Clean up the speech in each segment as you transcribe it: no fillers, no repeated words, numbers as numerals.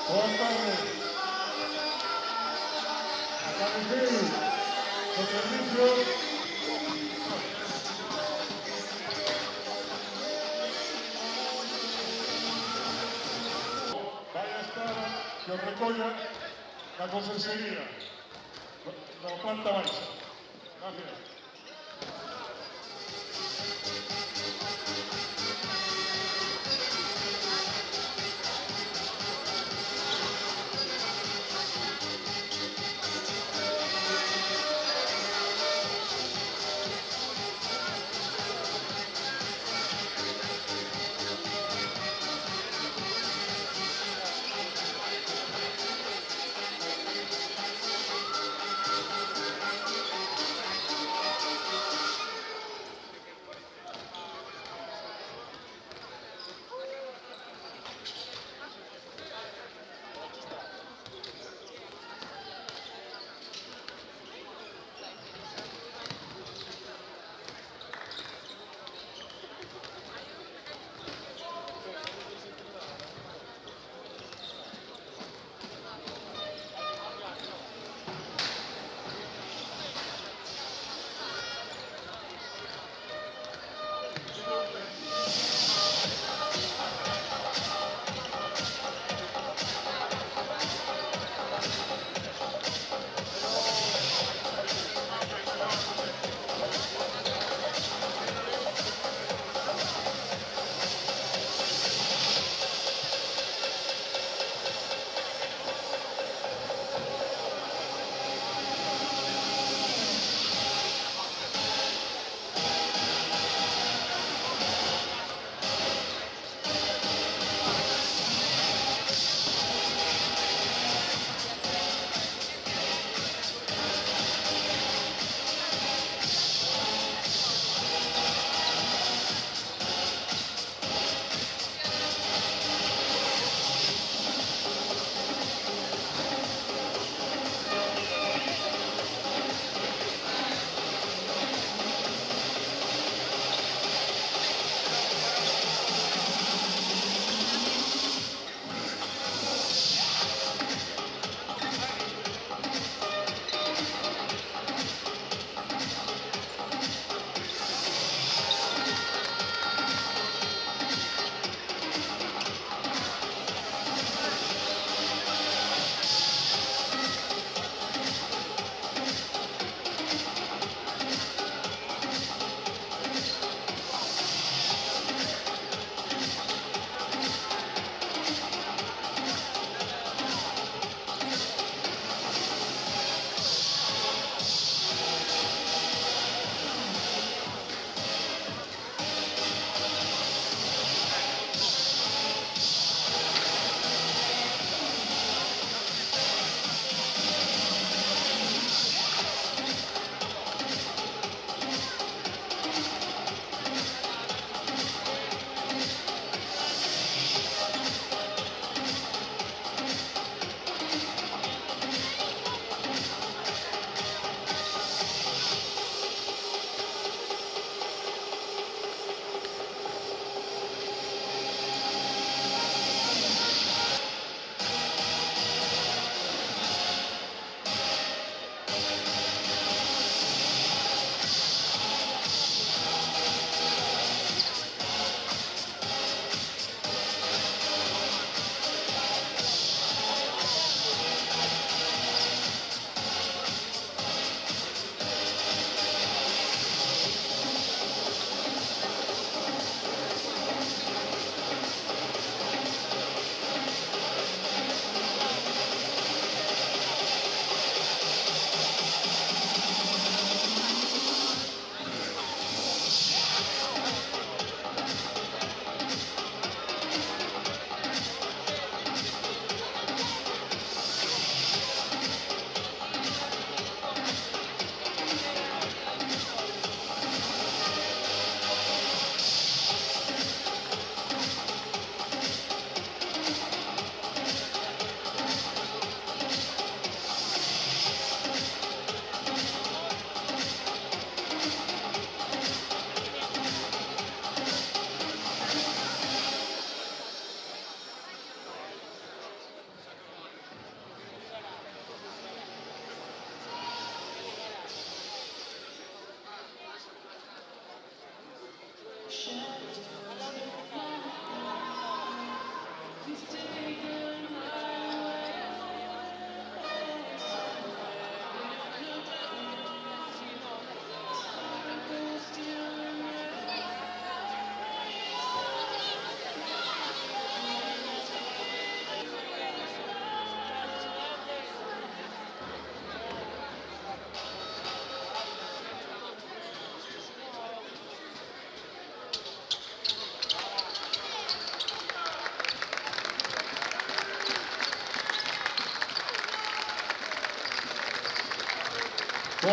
Buenas tardes. Agradecer los servicios. Vaya a estar que os recolla la consellería, la planta baixa. Gracias.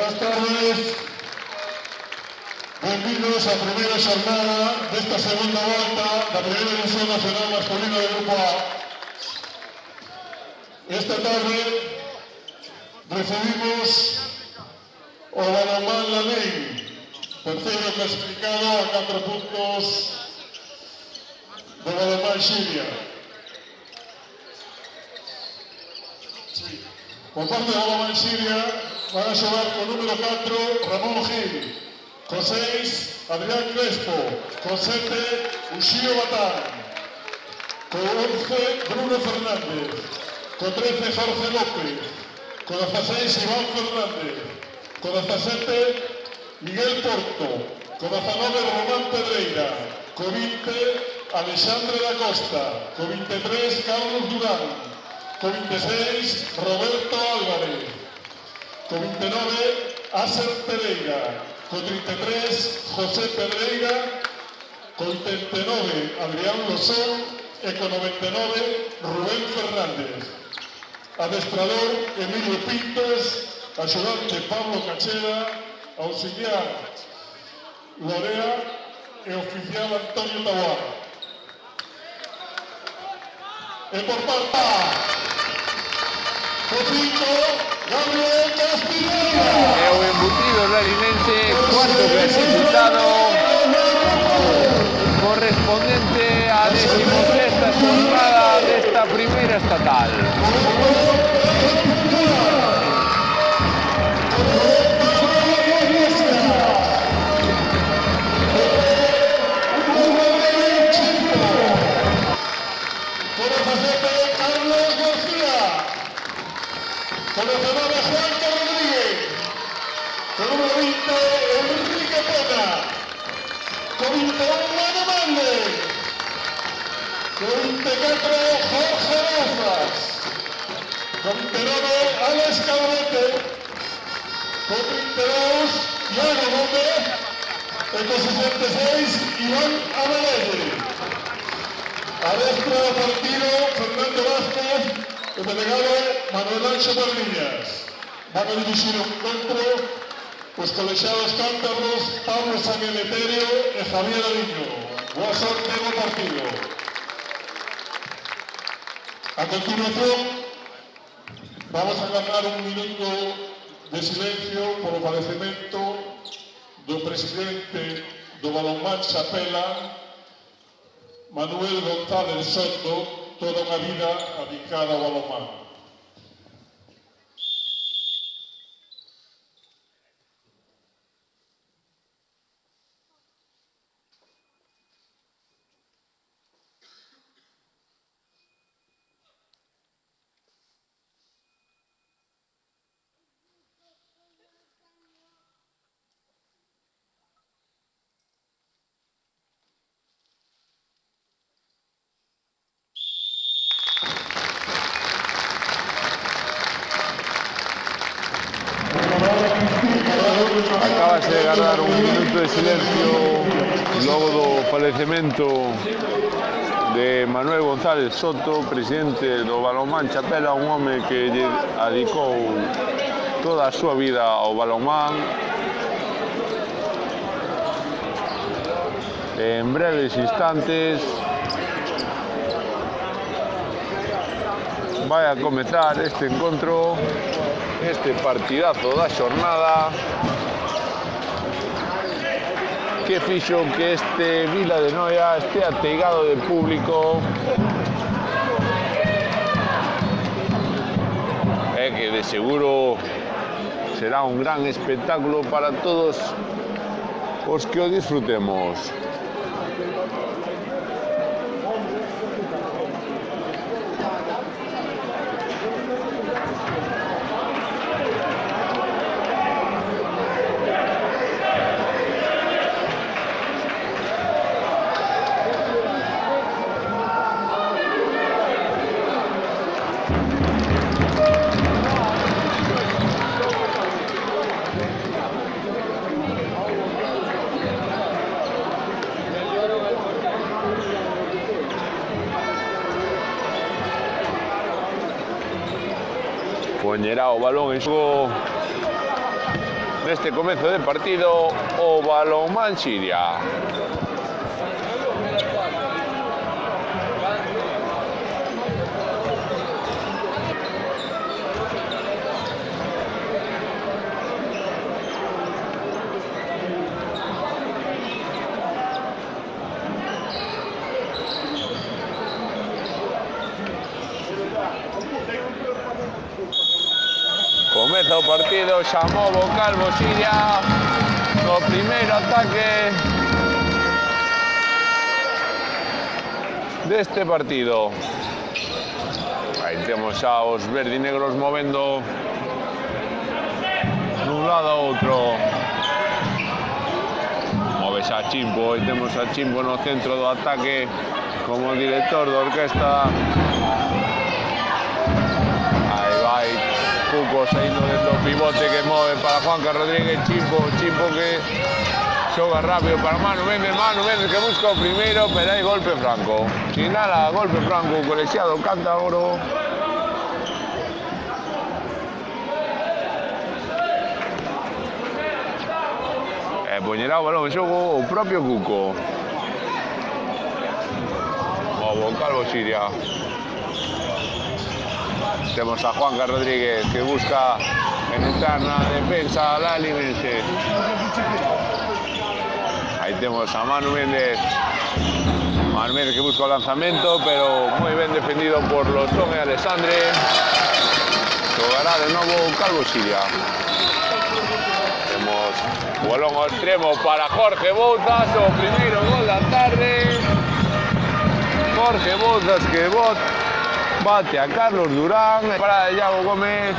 Buenas tardes. Benvidos á primeira xornada desta segunda volta da Primeira División Nacional Masculina do Grupo A. Esta tarde recibimos o Balonmán Lamín, terceiro clasificado a 4 puntos do Balonmán Xiria. Por parte do Balonmán Xiria van a xogar co número 4 Ramón Gil, con 6 Adrián Crespo, con 7 Uxío Batán, con 11 Bruno Fernández, con 13 Jorge López, con 16 Iván Fernández, con 17 Miguel Porto, con 19 Román Pedreira, con 20 Alexandre da Costa, con 23 Carlos Durán, con 26 Roberto Álvarez, con 29 Aser Pereira, con 33 José Pedreira, con 39 Adrián Losón e con 99 Rubén Fernández. Adestrador Emilio Pintos, axudante Pablo Cachera, auxiliar Lorea e oficial Antonio Taboada. E por parte do 5 Gabriel Castileira. É o embutido larinense, cuarto clasificado, correspondente á 16ª xornada desta primeira estatal. Con 19 Juan Rodríguez, con número 20 Enrique Pena, con 21 Mano Méndez, con 24 Jorge Razas, con 29 Alex Calvete, con 32 Iago Gómez y con 66 Iván Amelelle. Adestro del partido Fernando Vázquez, el delegado Manuel Ancho Berliñas. Van a dirigir o encontro os colexiados cántabros Pablo San Emeterio e Javier Aliño. Boa sorte no partido. A continuación, vamos a ganar un minuto de silencio polo falecemento do presidente do Balonmán Chapela, Manuel González Soto, toda unha vida dedicada ao balonmán. Acabase de guardar un minuto de silencio logo do falecemento de Manuel González Soto, presidente do Balonmán Chapela, un home que lle adicou toda a súa vida ao balonmán. En breves instantes vai a comezar este encontro, este partidazo da xornada que fixo que este Vila de Noia este ateigado de público e que de seguro será un gran espectáculo para todos os que o disfrutemos. Poñerá o balón en xogo neste comezo de partido o Balonmán Xiria. Comeza o partido, chamou o Calvo Xiria no primeiro ataque deste partido. Aí temos xa os verdinegros movendo dun lado a outro. Move xa Chimpo, aí temos a Chimpo no centro do ataque como director da orquesta. Aí vai Cuco saindo do pivote que move para Juanca Rodríguez. Chimpo que xoga rápido para Manu Méndez que busca o primeiro, pero hai golpe franco. Sinala golpe franco o colexiado cántabro. E poñerá o balón en xogo o propio Cuco. O Calvo Xiria. Temos a Juanca Rodríguez que busca entrar na defensa da Linense. Aí temos a Manu Méndez. Manu Méndez que busca o lanzamento, pero moi ben defendido por Losón e Alessandre. Xogará de novo o Calvo Xiria. Temos o balón ao extremo para Jorge Bouzas, o primeiro gol da tarde. Jorge Bouzas que bate a Carlos Durán, para Iago Gómez,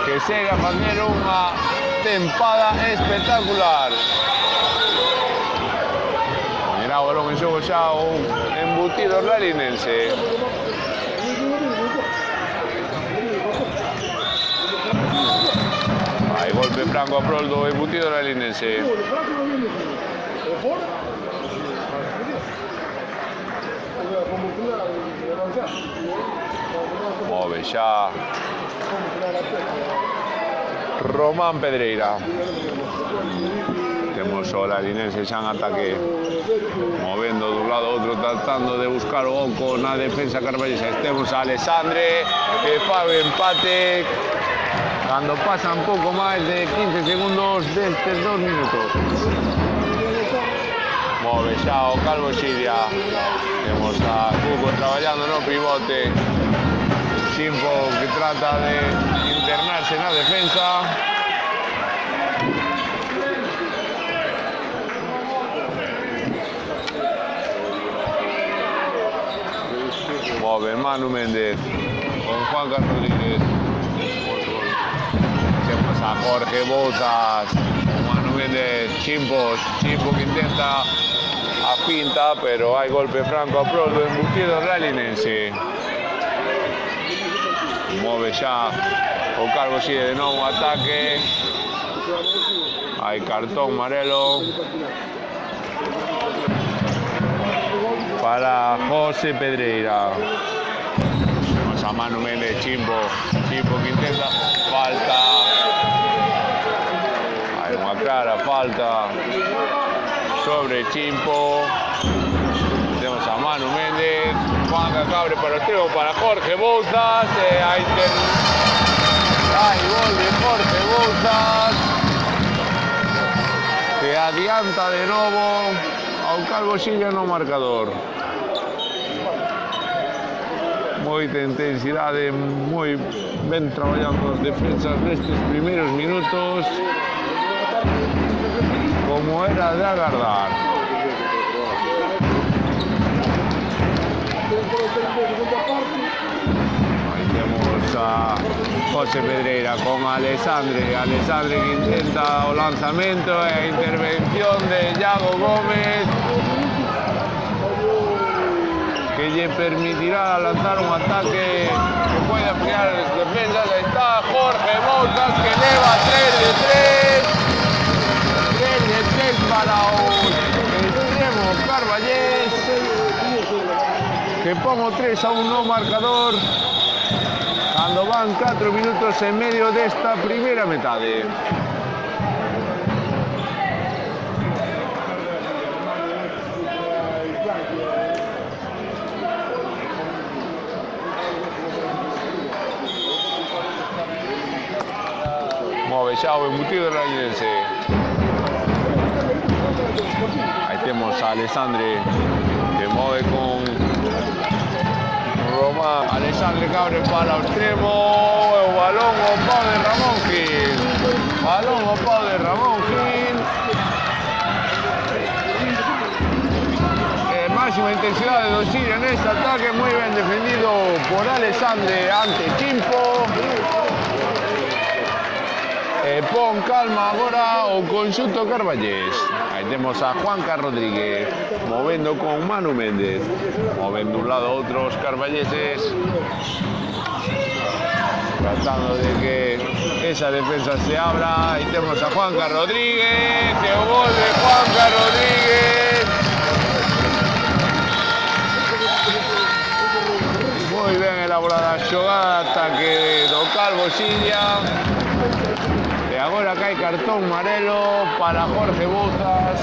que segue a facer unha tempada espectacular. Poñerá o balón en xogo xa o embutido larinense. Hai golpe franco a prol do embutido larinense. Move xa Román Pedreira. Temos o larinense xa en ataque, movendo dun lado a outro, tratando de buscar o oco na defensa carballesa. Temos a Alessandre que fai o empate cando pasan pouco máis de 15 segundos destes 2 minutos. Move xa o Calvo Xiria. Temos a Cuco traballando no pivote. Chimpo que trata de internarse na defensa. Move Manu Méndez con Juanca Rodríguez. Temos a Jorge Bouzas. Manu Méndez, Chimpo que intenta a finta, pero hai golpe franco a prol do embutido larinense. Move xa o Calvo Xiria de novo ataque. Hai cartón amarelo para José Pedreira. Vamos a Manu Méndez, Chimpo que intenta falta. Hai unha clara falta sobre Chimpo. Temos a Manu Méndez. Juanca Cabre para o extremo para Jorge Bouzas. Hai gol de Jorge Bouzas, que adianta de novo ao Calvo Xiria no marcador. Moita intensidade, moi ben traballando as defensas nestes primeiros minutos, como era de agardar. Aí temos a José Pedreira con Alessandre que intenta o lanzamento e a intervención de Iago Gómez, que lle permitirá lanzar un ataque que pode ampliar as defensas. Aí está Jorge Bouzas que leva 3 de 3 para o extremo Carballés, que pon o 3-1 no marcador cando van 4 minutos e medio desta primeira metade. Move xa o embutido rañense. Aí temos a Alexandre que move con Román. Alexandre Cabre para o extremo. O balón ao pau de Ramón Gil. Balón ao pau de Ramón Gil. Máxima intensidade do Siria neste ataque, moi ben defendido por Alexandre ante Chimpo. Pon calma agora o conxunto carballés. Aí temos a Juanca Rodríguez movendo con Manu Méndez, movendo un lado a outro os carballeses, tratando de que esa defensa se abra. Aí temos a Juanca Rodríguez, e o gol de Juanca Rodríguez. Moi ben elaborada a xogada de ataque do Calvo Silla. Agora cae cartón amarelo para Jorge Bouzas.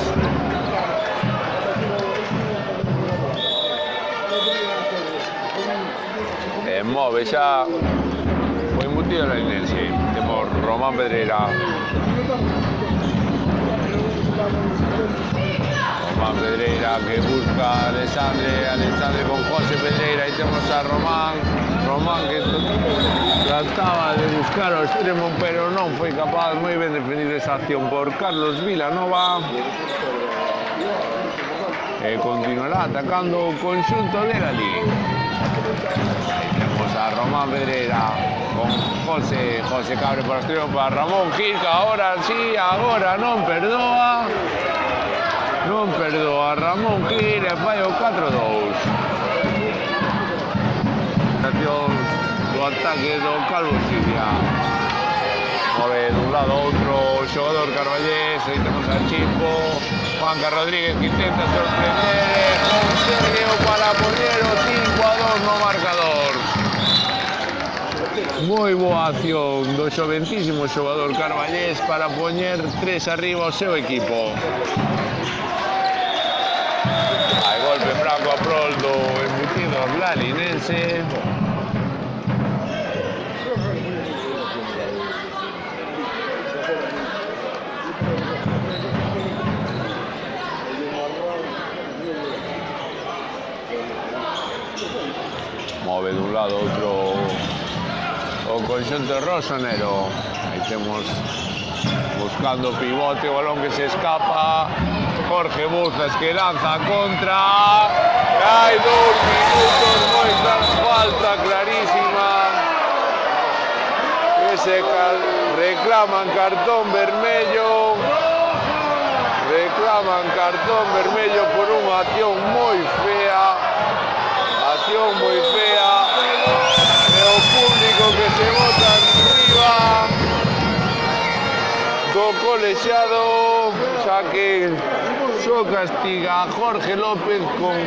Move xa o embutido lainense. Temos Román Pedreira. Román Pedreira que busca a Alexandre con José Pedreira. Aí temos a Román que trataba de buscar o extremo, pero non foi capaz. Moi ben defendido esa acción por Carlos Vilanova. E continuará atacando o conxunto de Galí. Aí temos a Román Pedreira con José Cabre para o extremo para Ramón Gil, que agora sí, agora non perdoa. Non perdoa Ramón Gil e fai o 4-2. Do ataque do Calvo Silla. Move dun lado a outro o xogador carballés. Aí temos a Chimpo, Juanca Rodríguez que intenta sorprender, consegue para poñer o 5-2 no marcador. Moi boa acción do xoventísimo xogador carballés para poñer 3 arriba o seu equipo. Hai golpe franco a prol do embutido lalinense. Move dun lado a outro o conxunto rosonero. Aí temos buscando pivote, o balón que se escapa. Jorge Bouzas que lanza a contra. Hai 2 minutos, moita falta clarísima. Que se reclaman cartón vermello. Reclaman cartón vermello por unha acción moi fea. Acción moi fea. E o público que se bota arriba do colexiado, xa que só castiga a Jorge López con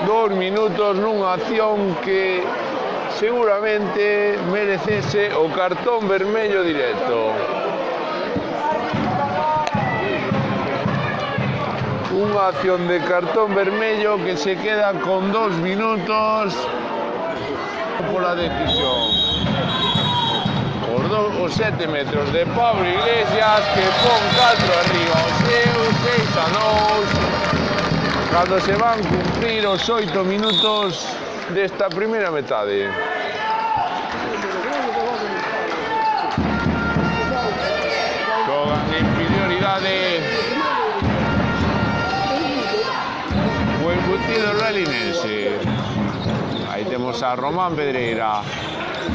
2 minutos nunha acción que seguramente merecese o cartón vermello directo. Unha acción de cartón vermello que se queda con 2 minutos pola decisión. Os 7 metros de Pablo Iglesias que pon 4 arriba o seu 6-2 cando se van cumprir os 8 minutos desta primeira metade. Xogan en inferioridade o embutido lalinense. Aí temos a Román Pedreira.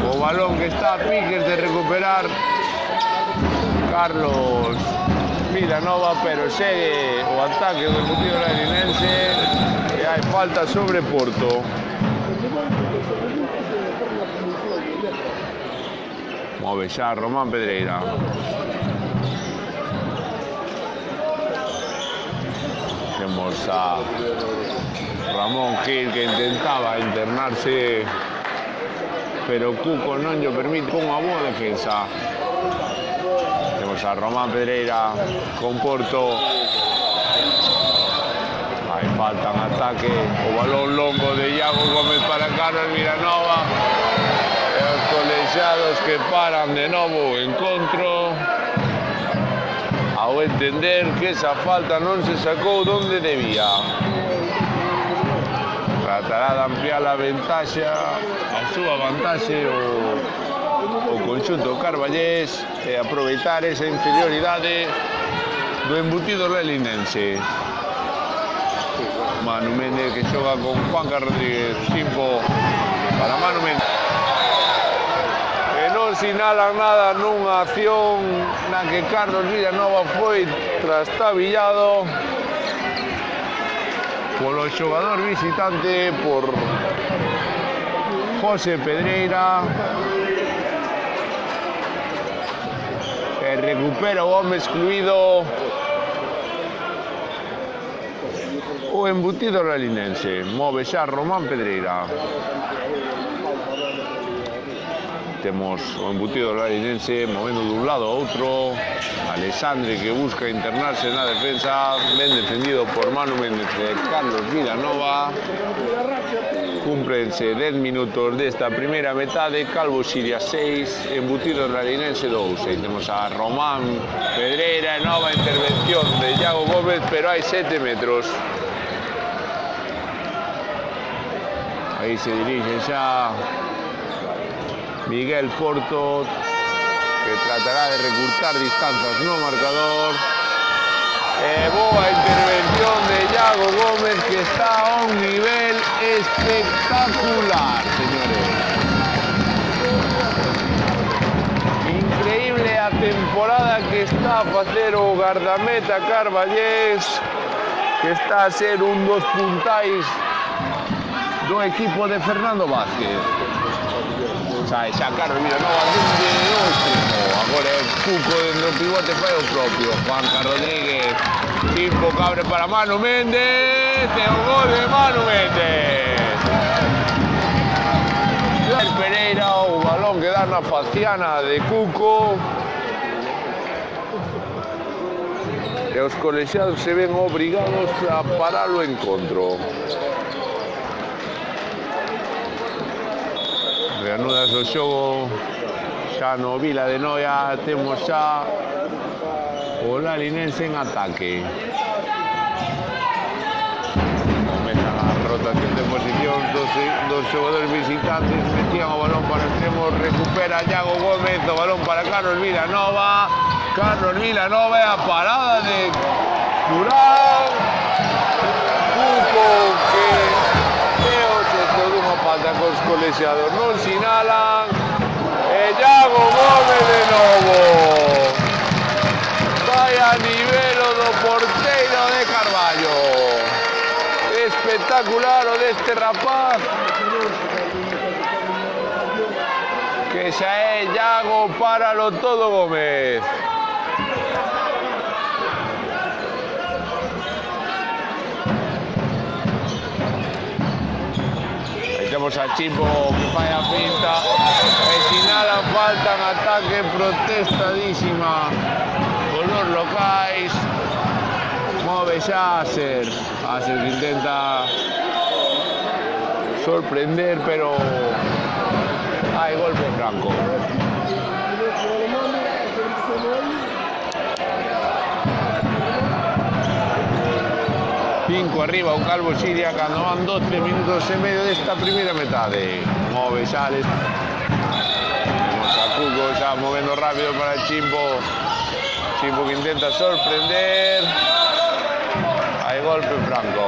O balón que está a piques de recuperar Carlos Vilanova, pero segue o ataque do embutido lalinense e hai falta sobre Porto. Move xa Román Pedreira. Temos a Ramón Gil que intentaba internarse pero Cuco non lle permite unha boa defensa. Temos a Román Pedreira con Porto. Hai falta en ataque, o balón longo de Iago Gómez para Carlos Vilanova. E os colexiados que paran de novo o encontro ao entender que esa falta non se sacou donde debía. Tratará de ampliar a ventaxa, a súa vantaxe o conxunto carballés e aproveitar esa inferioridade do embutido lelinense. Manu Méndez que xoga con Juanca Rodríguez, tiempo para Manu Méndez. E non sinalan nada nunha acción na que Carlos Vilanova foi trastabillado polo xogador visitante, por José Pedreira. E recupera o home excluído o embutido lalinense. Move xa Román Pedreira. Temos o embutido lalinense movendo dun lado a outro. Alexandre que busca internarse na defensa, ben defendido por Manu Méndez e Carlos Vilanova. Cúmprense 10 minutos desta primeira metade. Calvo Xiria 6, embutido lalinense 2. E temos a Román Pedreira e nova intervención de Iago Gómez, pero hai 7 metros. Aí se dirige xa Miguel Porto, que tratará de recurtar distancias no marcador. E boa intervención de Iago Gómez, que está a un nivel espectacular, señores. Increíble a temporada que está a facer o gardameta carballés, que está a ser un dos puntais do equipo de Fernando Vázquez. Sai xa Carlos Vilanova dende o extremo. Agora é Cuco dentro do pivote, fai o propio. Juanca Rodríguez, tiempo que abre para Manu Méndez. E o gol de Manu Méndez. El Pereira, o balón que dá na faciana de Cuco. E os colexiados se ven obrigados a parar o encontro. Reanudas o xogo xa no Vila de Noia. Temos xa o lalinense en ataque. Comezan a rotación de posición dos xogadores visitantes. Metían o balón para extremo, recupera Iago Gómez, o balón para Carlos Vilanova. Carlos Vilanova e a parada de Curao. Cuco que falta cos colexiados non sinalan. E Iago Gómez de novo. Vai a nivel do porteiro de Carballo. Espectacular o deste rapaz, que xa é Iago para lo todo Gómez. Temos a Chimbo que fai a pinta e sinalan falta en ataque protestadísima por los locais. Move xa Aser que intenta sorprender, pero hai golpe franco. Cinco arriba o Calvo Xiria cando van 12 minutos e medio desta primeira metade. Move xa a Cuco xa movendo rápido para Chimbo. Chimbo que intenta sorprender. Hai golpe franco.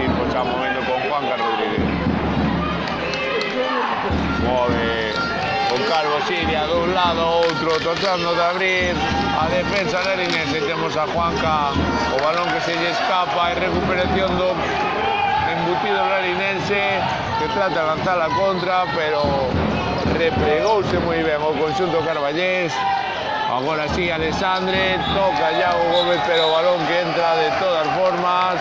Chimbo xa movendo con Juanca Rodríguez. Move o Calvo Xiria de un lado a outro, tratando de abrir a defensa lalinense. Temos a Juanca, o balón que se lle escapa, e recuperación do embutido lalinense, que trata de lanzar a contra, pero repregouse moi ben o conxunto carballés. Agora sí, Alexandre, toca Iago Gómez, pero o balón que entra de todas formas.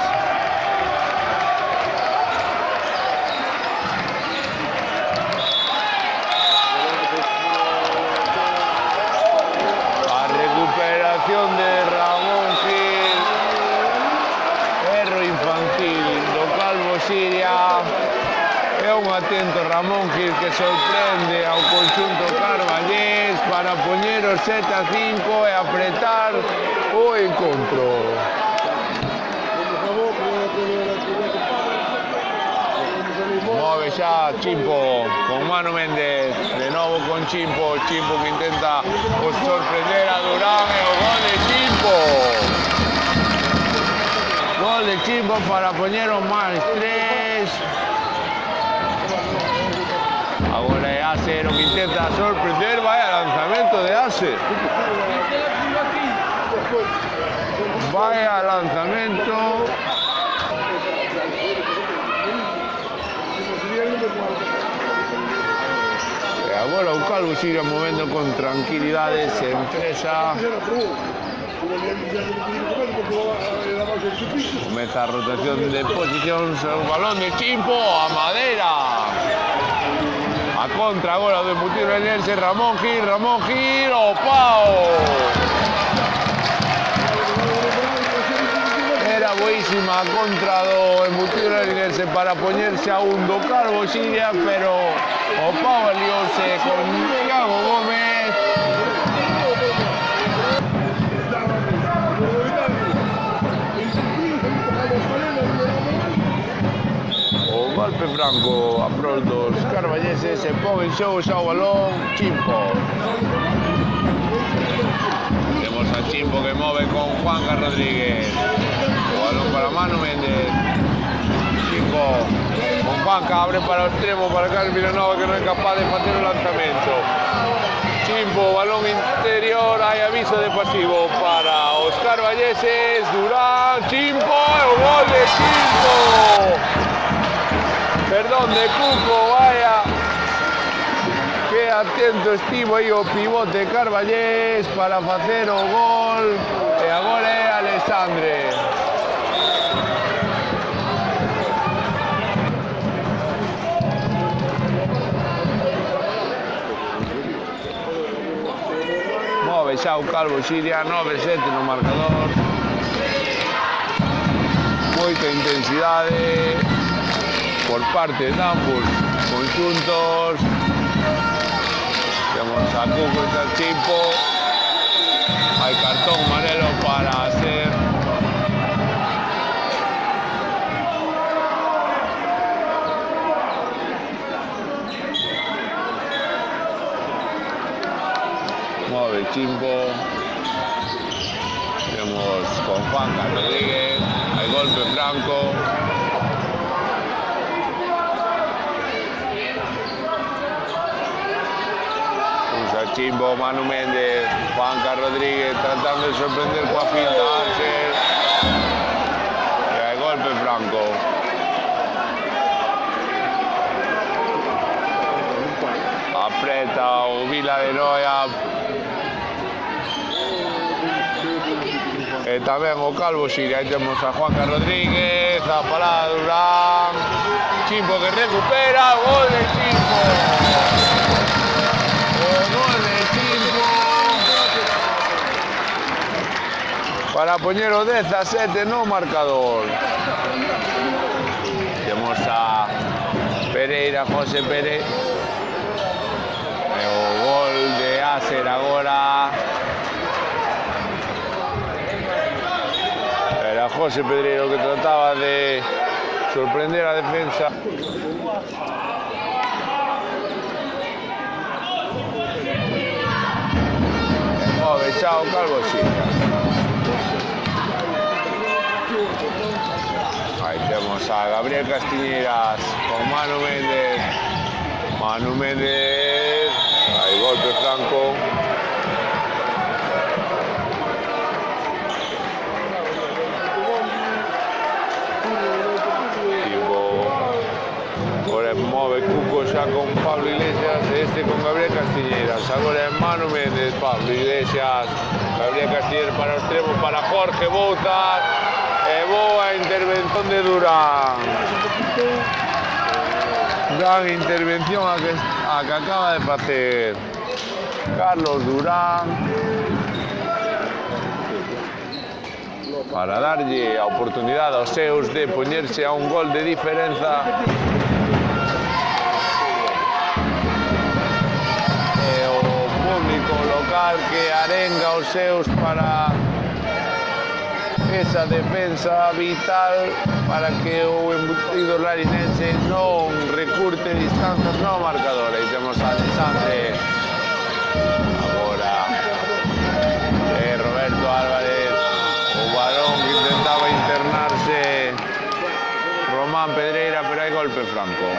atento Ramón Gil que sorprende ao conxunto carballés para poñer os 7-5 e apretar o encontro. Move xa Chimpo con Manu Méndez, de novo con Chimpo, Chimpo que intenta sorprender a Durán e o gol de Chimpo. Gol de Chimpo para poñer o máis 3. Agora é Acer o que intenta sorprender, vaya lanzamento de Acer. Vaya lanzamento. E agora o Calvo sigue movendo con tranquilidade, sen presa. Comeza a rotación de posicións, o balón de Chimpo, a Madera. A contra agora do Embutido Linense, Ramón Gil, o pau. Era boísima a contra do Embutido Linense para poñerse a un do Calvo Xiria, pero o pau alióse con Iago Gómez. O golpe franco a prol dos carballeses, se pon en xogo xa o balón Chimpo. Temos a Chimpo que move con Juanca Rodríguez. O balón para Manu Méndez. Chimpo con Juanca, abre para o extremo para Carlos Vilanova que non é capaz de facer o lanzamento. Chimpo, balón interior, hai aviso de pasivo para os carballeses. Durán, Chimpo, o gol de Chimpo. Perdón, de Cuco, vaya. Que atento estivo aí o pivote carballés para facer o gol. E agora é Alexandre. Move xa o Calvo Xiria, 9-7 no marcador. Moita intensidade por parte de ambos conxuntos. Temos a Cuco e a Chimpo. Hai cartón amarelo para Acer. Move Chimpo. Temos con Juanca Rodríguez. Hai golpe franco. Chimpo, Manu Méndez, Juanca Rodríguez tratando de sorprender coa finta Acer. E hai golpe franco. Apreta o Vila de Noia. E tamén o Calvo Xiria. Aí temos a Juanca Rodríguez, a parada Durán. Chimpo que recupera, gol de Chimpo. Para poñer o 17 no marcador. Temos a Pereira, José Pérez. E o gol de Acer agora. Era José Pedreiro que trataba de sorprender a defensa. E move xa o Calvo Xiria. Aí temos a Gabriel Castiñeiras con Manu Méndez. Manu Méndez. Aí golpe franco. Agora move Cuco xa con Pablo Iglesias. Este con Gabriel Castiñeiras. Agora é Manu Méndez, Pablo Iglesias. Gabriel Castiñeiras para o extremo para Jorge Bouzas. E boa intervención de Durán. Gran intervención a que acaba de facer Carlos Durán para darlle a oportunidade aos seus de poñerse a un gol de diferenza. Igual que arenga os seus para esa defensa vital para que o embutido larinense non recurte distancias no marcador. Aí temos a Alexandre agora Roberto Álvarez, o balón que intentaba internarse Román Pedreira, pero hai golpe franco.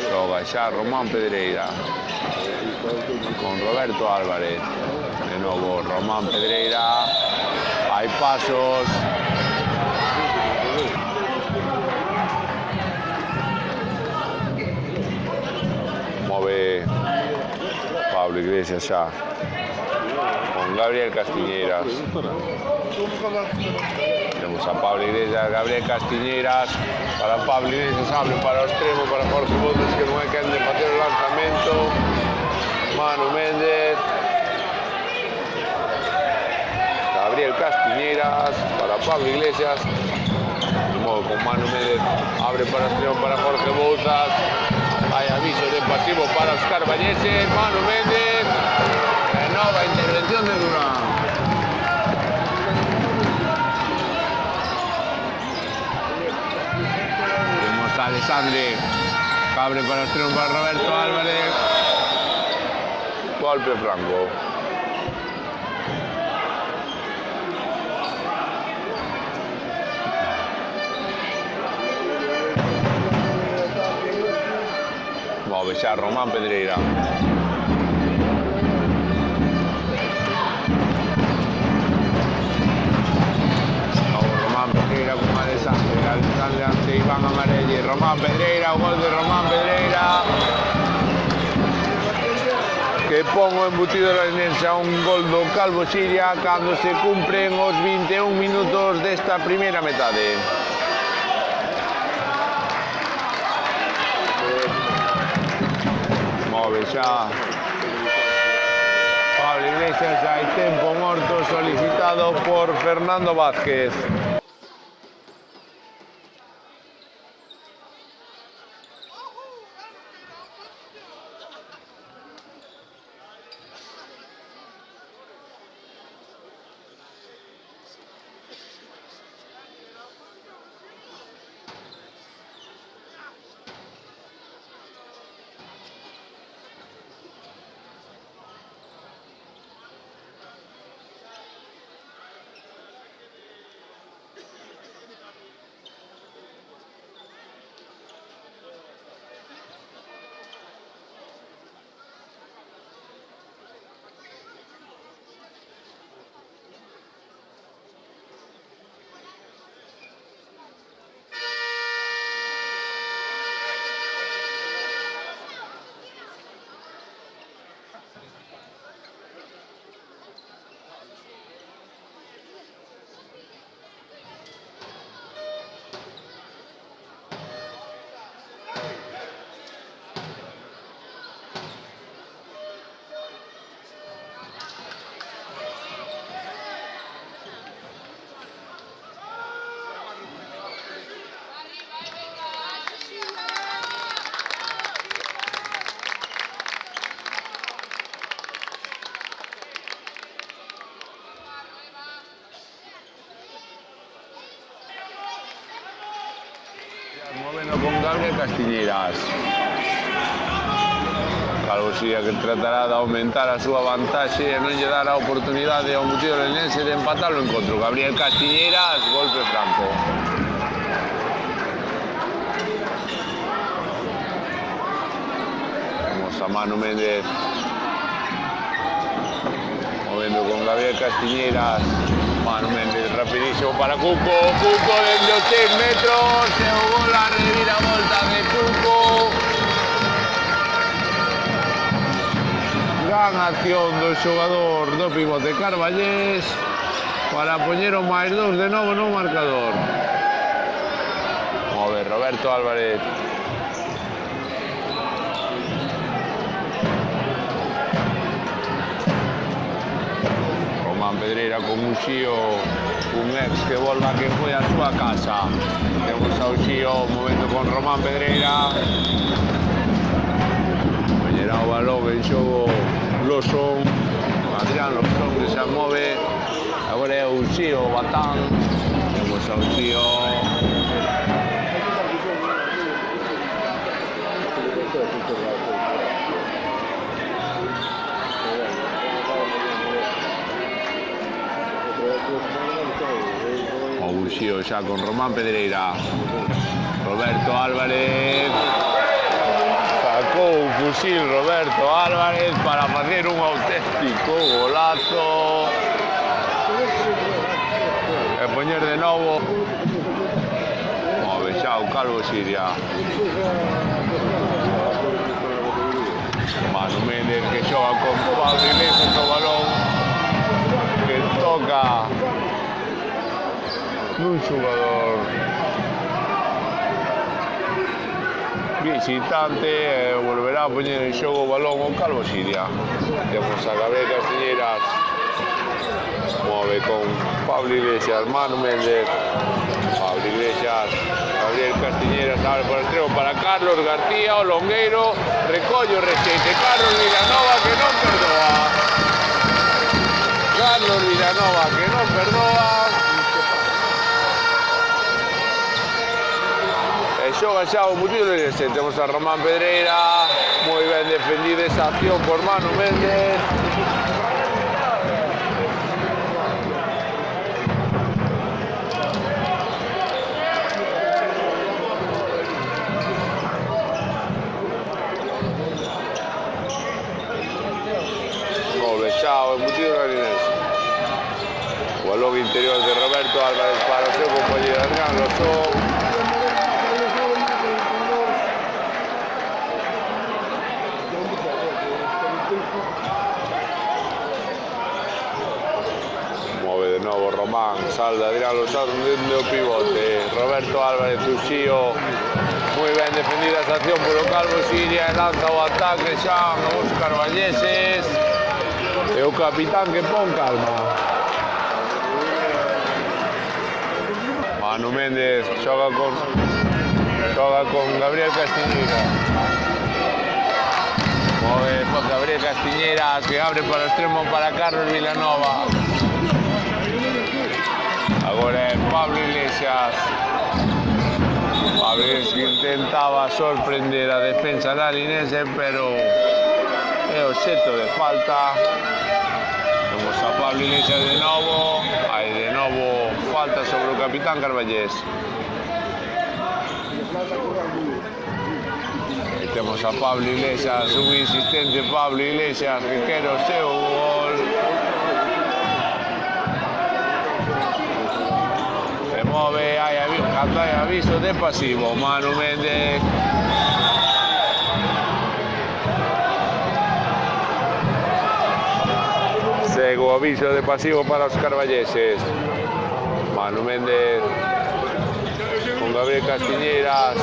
Xoga xa Román Pedreira con Roberto Álvarez. De novo Román Pedreira, hai pasos. Move Pablo Iglesias xa con Gabriel Castiñeiras. Temos a Pablo Iglesias, Gabriel Castiñeiras, para Pablo Iglesias, abre para o extremo, para Jorge Botes, que non é quen de facer o lanzamento. Manu Méndez, Gabriel Castiñeiras, para Pablo Iglesias, de modo con Manu Méndez, abre para o extremo para Jorge Botas. Hai aviso de pasivo para Óscar Valleses, Manu Méndez, nova intervención de Durán. Vemos a Alexandre, abre para o extremo para Roberto Álvarez, golpe franco. Move xa Román Pedreira. Román Pedreira con Alexandre. Alexandre ante Iván Amarelle. Román Pedreira, o gol de Román Pedreira, que pon o embutido larinense a un gol do Calvo Xiria cando se cumpren os 21 minutos desta primeira metade. Move xa Pablo Iglesias, hai tempo morto solicitado por Fernando Vázquez. Movendo con Gabriel Castiñeiras. Calvo Xiria que tratará de aumentar a súa vantaxe e non lle dar a oportunidade ao embutido larinense de empatar o encontro. Gabriel Castiñeiras, golpe franco. Vemos a Manu Méndez movendo con Gabriel Castiñeiras. Manu Méndez rapidísimo para Cuco. Cuco desde os 6 metros. E o gol a reviravolta de Cuco. Gran acción do xogador do pivote Carballés para poñer o máis 2 de novo no marcador. Move Roberto Álvarez. Román Pedreira con un Xío, un ex que volva que foi a súa casa. Temos ao Xío movendo con Román Pedreira. Poñerá o balón en xogo Losón, Adrián Losón que se move, agora é o Uxío Batán, temos a Uxío. O Uxío xa con Román Pedreira, Roberto Álvarez. Sacou un fusil Roberto Álvarez para facer un auténtico golazo e poñer de novo. Move xa o Calvo Siria. Manu Méndez que xoga con Pablo Iglesias o balón que toca nun xogador visitante e volverá a poñer en xogo o balón o Calvo Siria. Temos a Gabriel Castiñeiras, move con Pablo Iglesias, Manu Méndez, Pablo Iglesias, Gabriel Castiñeiras, abre por extremo para Carlos García, o longueiro, recolle o rexeite, Carlos Vilanova que non perdoa. Carlos Vilanova que non perdoa. Xoga xa o Mutillo Lerense, temos a Román Pedreira, moi ben defendida esa acción por Manu Méndez. Move xa o Mutillo Lerense. O balón interior de Roberto Álvarez para o seu compañero Adrián Losón. De novo Román, salda Adrián Losón dende o pivote, Roberto Álvarez, Uxío, moi ben defendida esa acción polo Calvo Siria, lanza o ataque xa os carballeses e o capitán que pon calma. Manu Méndez xoga con Gabriel Castiñeira. Move Gabriel Castiñeira que abre para o extremo para Carlos Vilanova. Agora é Pablo Iglesias. Pablo Iglesias que intentaba sorprender a defensa larinense, pero é obxecto de falta. Temos a Pablo Iglesias de novo. Hai de novo falta sobre o capitán Carballés. E temos a Pablo Iglesias, un insistente Pablo Iglesias que quere o seu gol. Move, cando hai aviso de pasivo, Manu Méndez. Segue o aviso de pasivo para os carballeses. Manu Méndez con Gabriel Castiñeiras.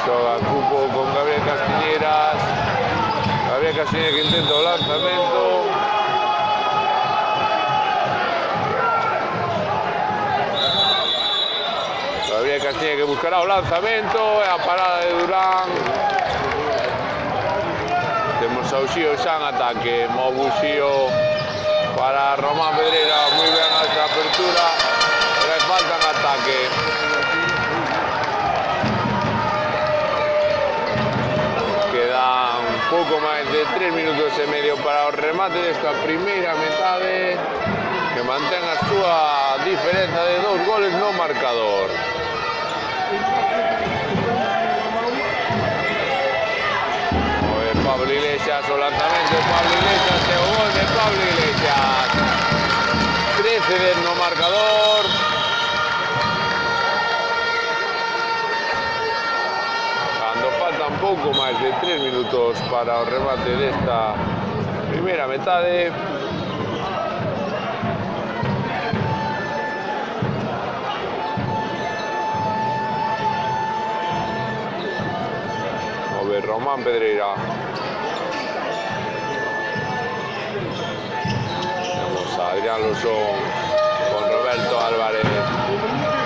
Xoga Cupo con Gabriel Castiñeiras. Gabriel Castiñeiras que intenta o lanzamento. Gabriel Castiñeiras que buscará o lanzamento e a parada de Durán. Temos a Uxío xa en ataque, move Uxío para Román Pedreira, moi ben esa apertura, pero hai falta en ataque. Quedan pouco máis de 3 minutos e medio para o remate desta primeira metade, que mantén a súa diferenza de 2 goles no marcador. Pablo Iglesias, o lanzamento de Pablo Iglesias e o gol de Pablo Iglesias. 13 no marcador. Cando faltan pouco máis de 3 minutos para o remate desta primeira metade. Move Román Pedreira. Adrián Losón con Roberto Álvarez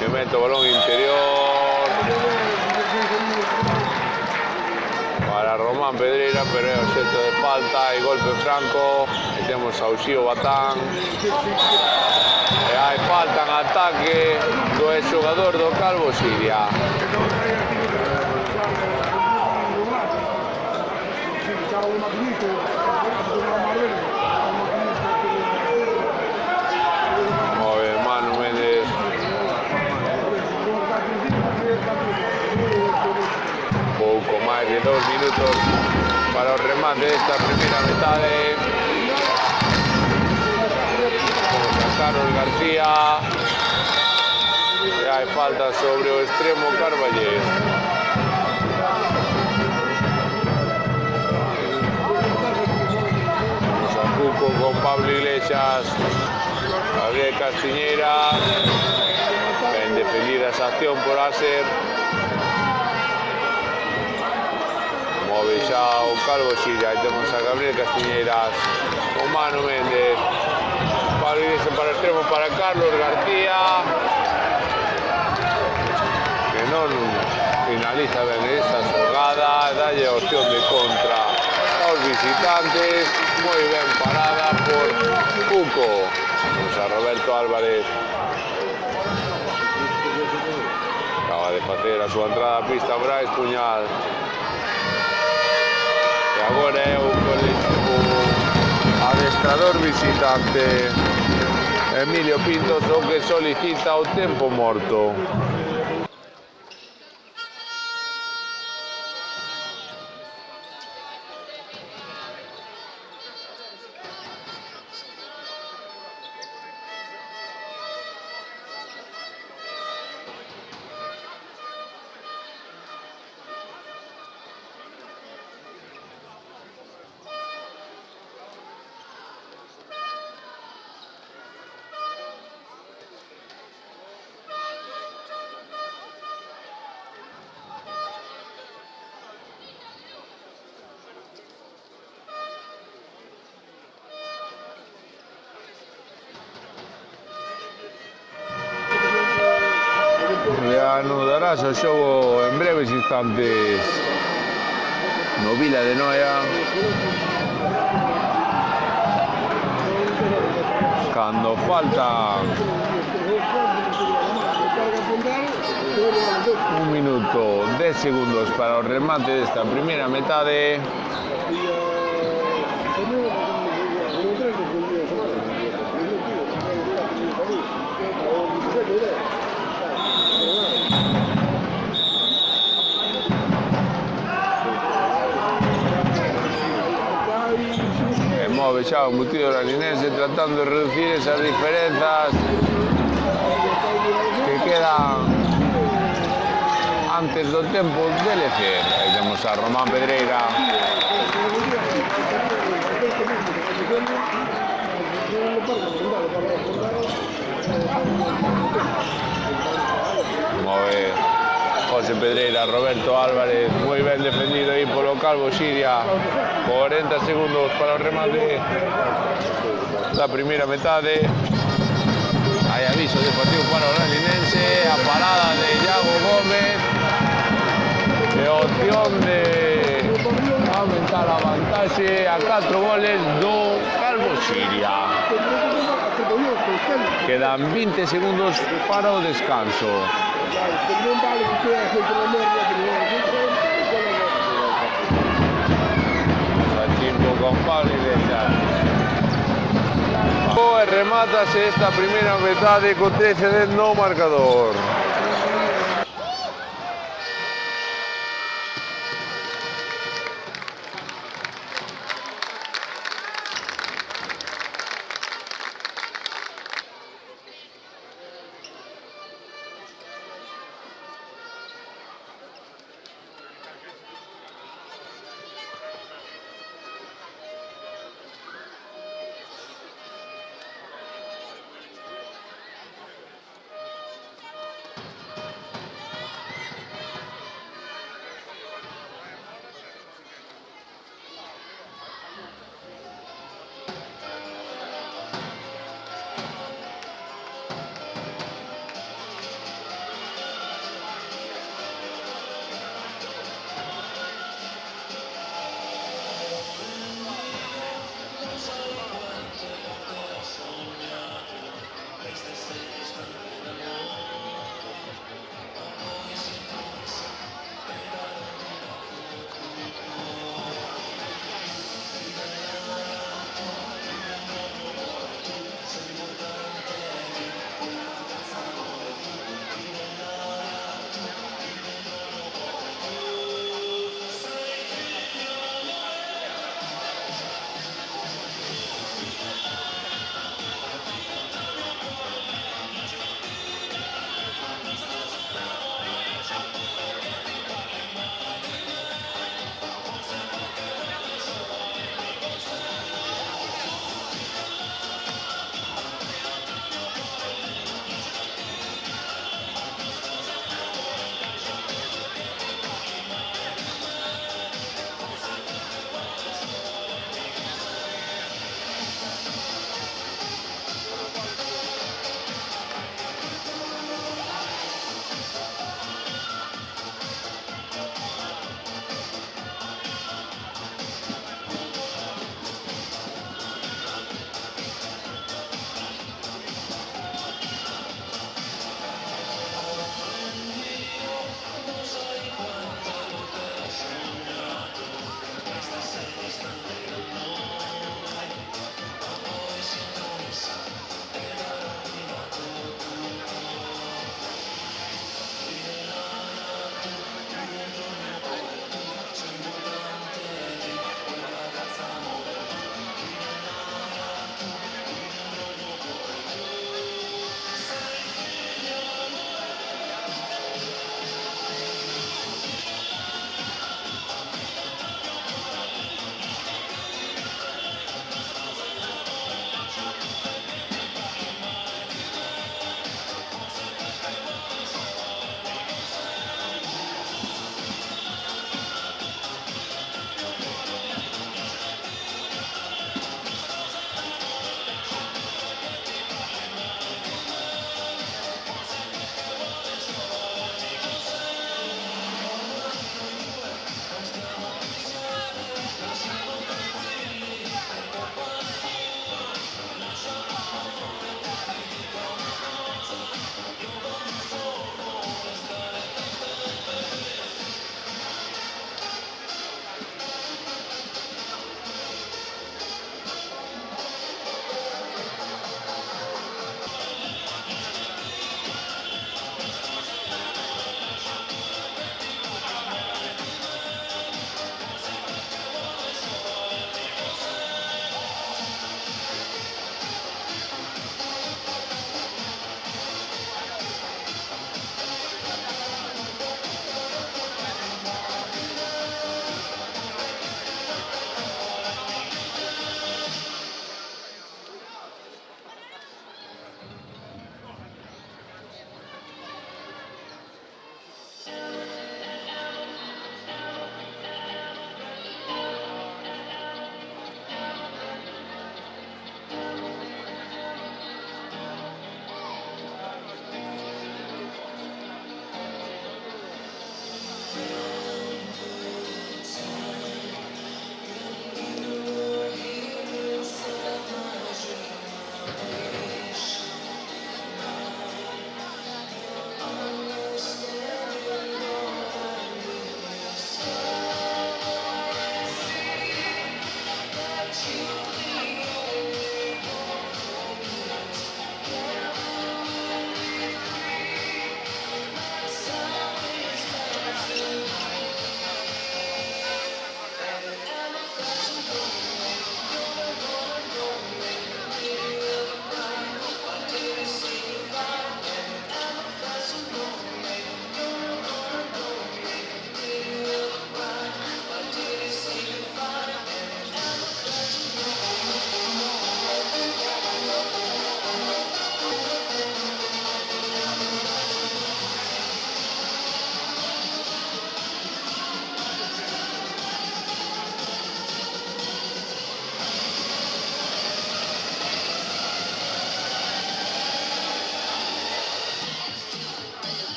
que mete o balón interior. Román Pedreira, pero é obxecto de falta e golpe franco. E temos a Uxío Batán. E hai falta en ataque do exxogador do Calvo Siria. Move Manu Méndez. Pouco máis de 2 minutos para o remate desta primeira metade. Vamos a Carlos García. E hai falta sobre o extremo Carballés. Vamos a Cuco con Pablo Iglesias. Gabriel Castiñeira. Ben defendida esa acción por Aser. Move xa o Calvo Siria. Aí temos a Gabriel Castiñeiras con Manu Méndez. Pablo Iglesias para o extremo para Carlos García, que non finaliza ben esta xogada. Dalle a opción de contra aos visitantes. Moi ben parada por Cuco. Vamos a Roberto Álvarez. Acaba de facer a súa entrada a pista Brais Puñal. E agora é o adestrador visitante Emilio Pintos o que solicita o tempo morto. Reanudarás o xogo en breves instantes no Vila de Noia, cando falta 1 minuto 10 segundos para o remate desta primeira metade. Move xa o embutido laninense tratando de reducir esas diferenzas que quedan antes do tempo de lecer. Aí temos a Román Pedreira. Move José Pedreira, Roberto Álvarez, moi ben defendido aí polo Calvo Siria. 40 segundos para o remate da primeira metade. Hai aviso de partido para o laninense, a parada de Iago Gómez e a opción de aumentar a vantaxe a 4 goles do Calvo Siria. Quedan 20 segundos para o descanso. Con Pablo Iglesias. E remátase esta primeira metade co 13 no marcador.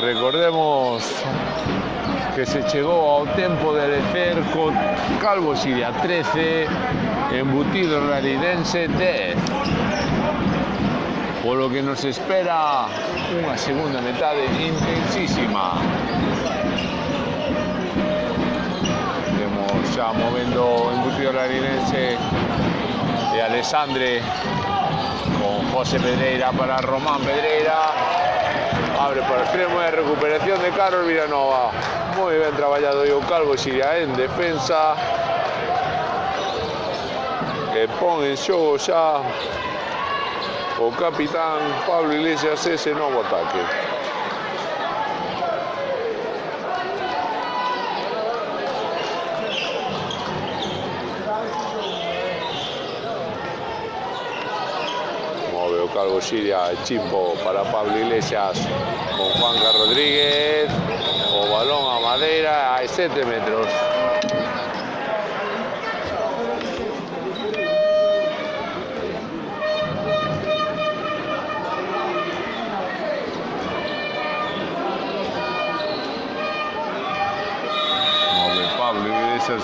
recordemos que se chegou ao tempo de lecer co Calvo Siria 13, Embutido Raridense 10. Polo que nos espera unha segunda metade intensísima. Temos xa movendo Embutido Raridense e Alexandre con José Pedreira para Román Pedreira. Abre para o extremo e recuperación de Carlos Vilanova. Moi ben traballado o Calvo Siria en defensa, que pon en xogo xa o capitán Pablo Iglesias ese novo ataque. Move o Calvo Siria e chimpo para Pablo Iglesias con Juanca Rodríguez. O balón a Madeira a 7 metros.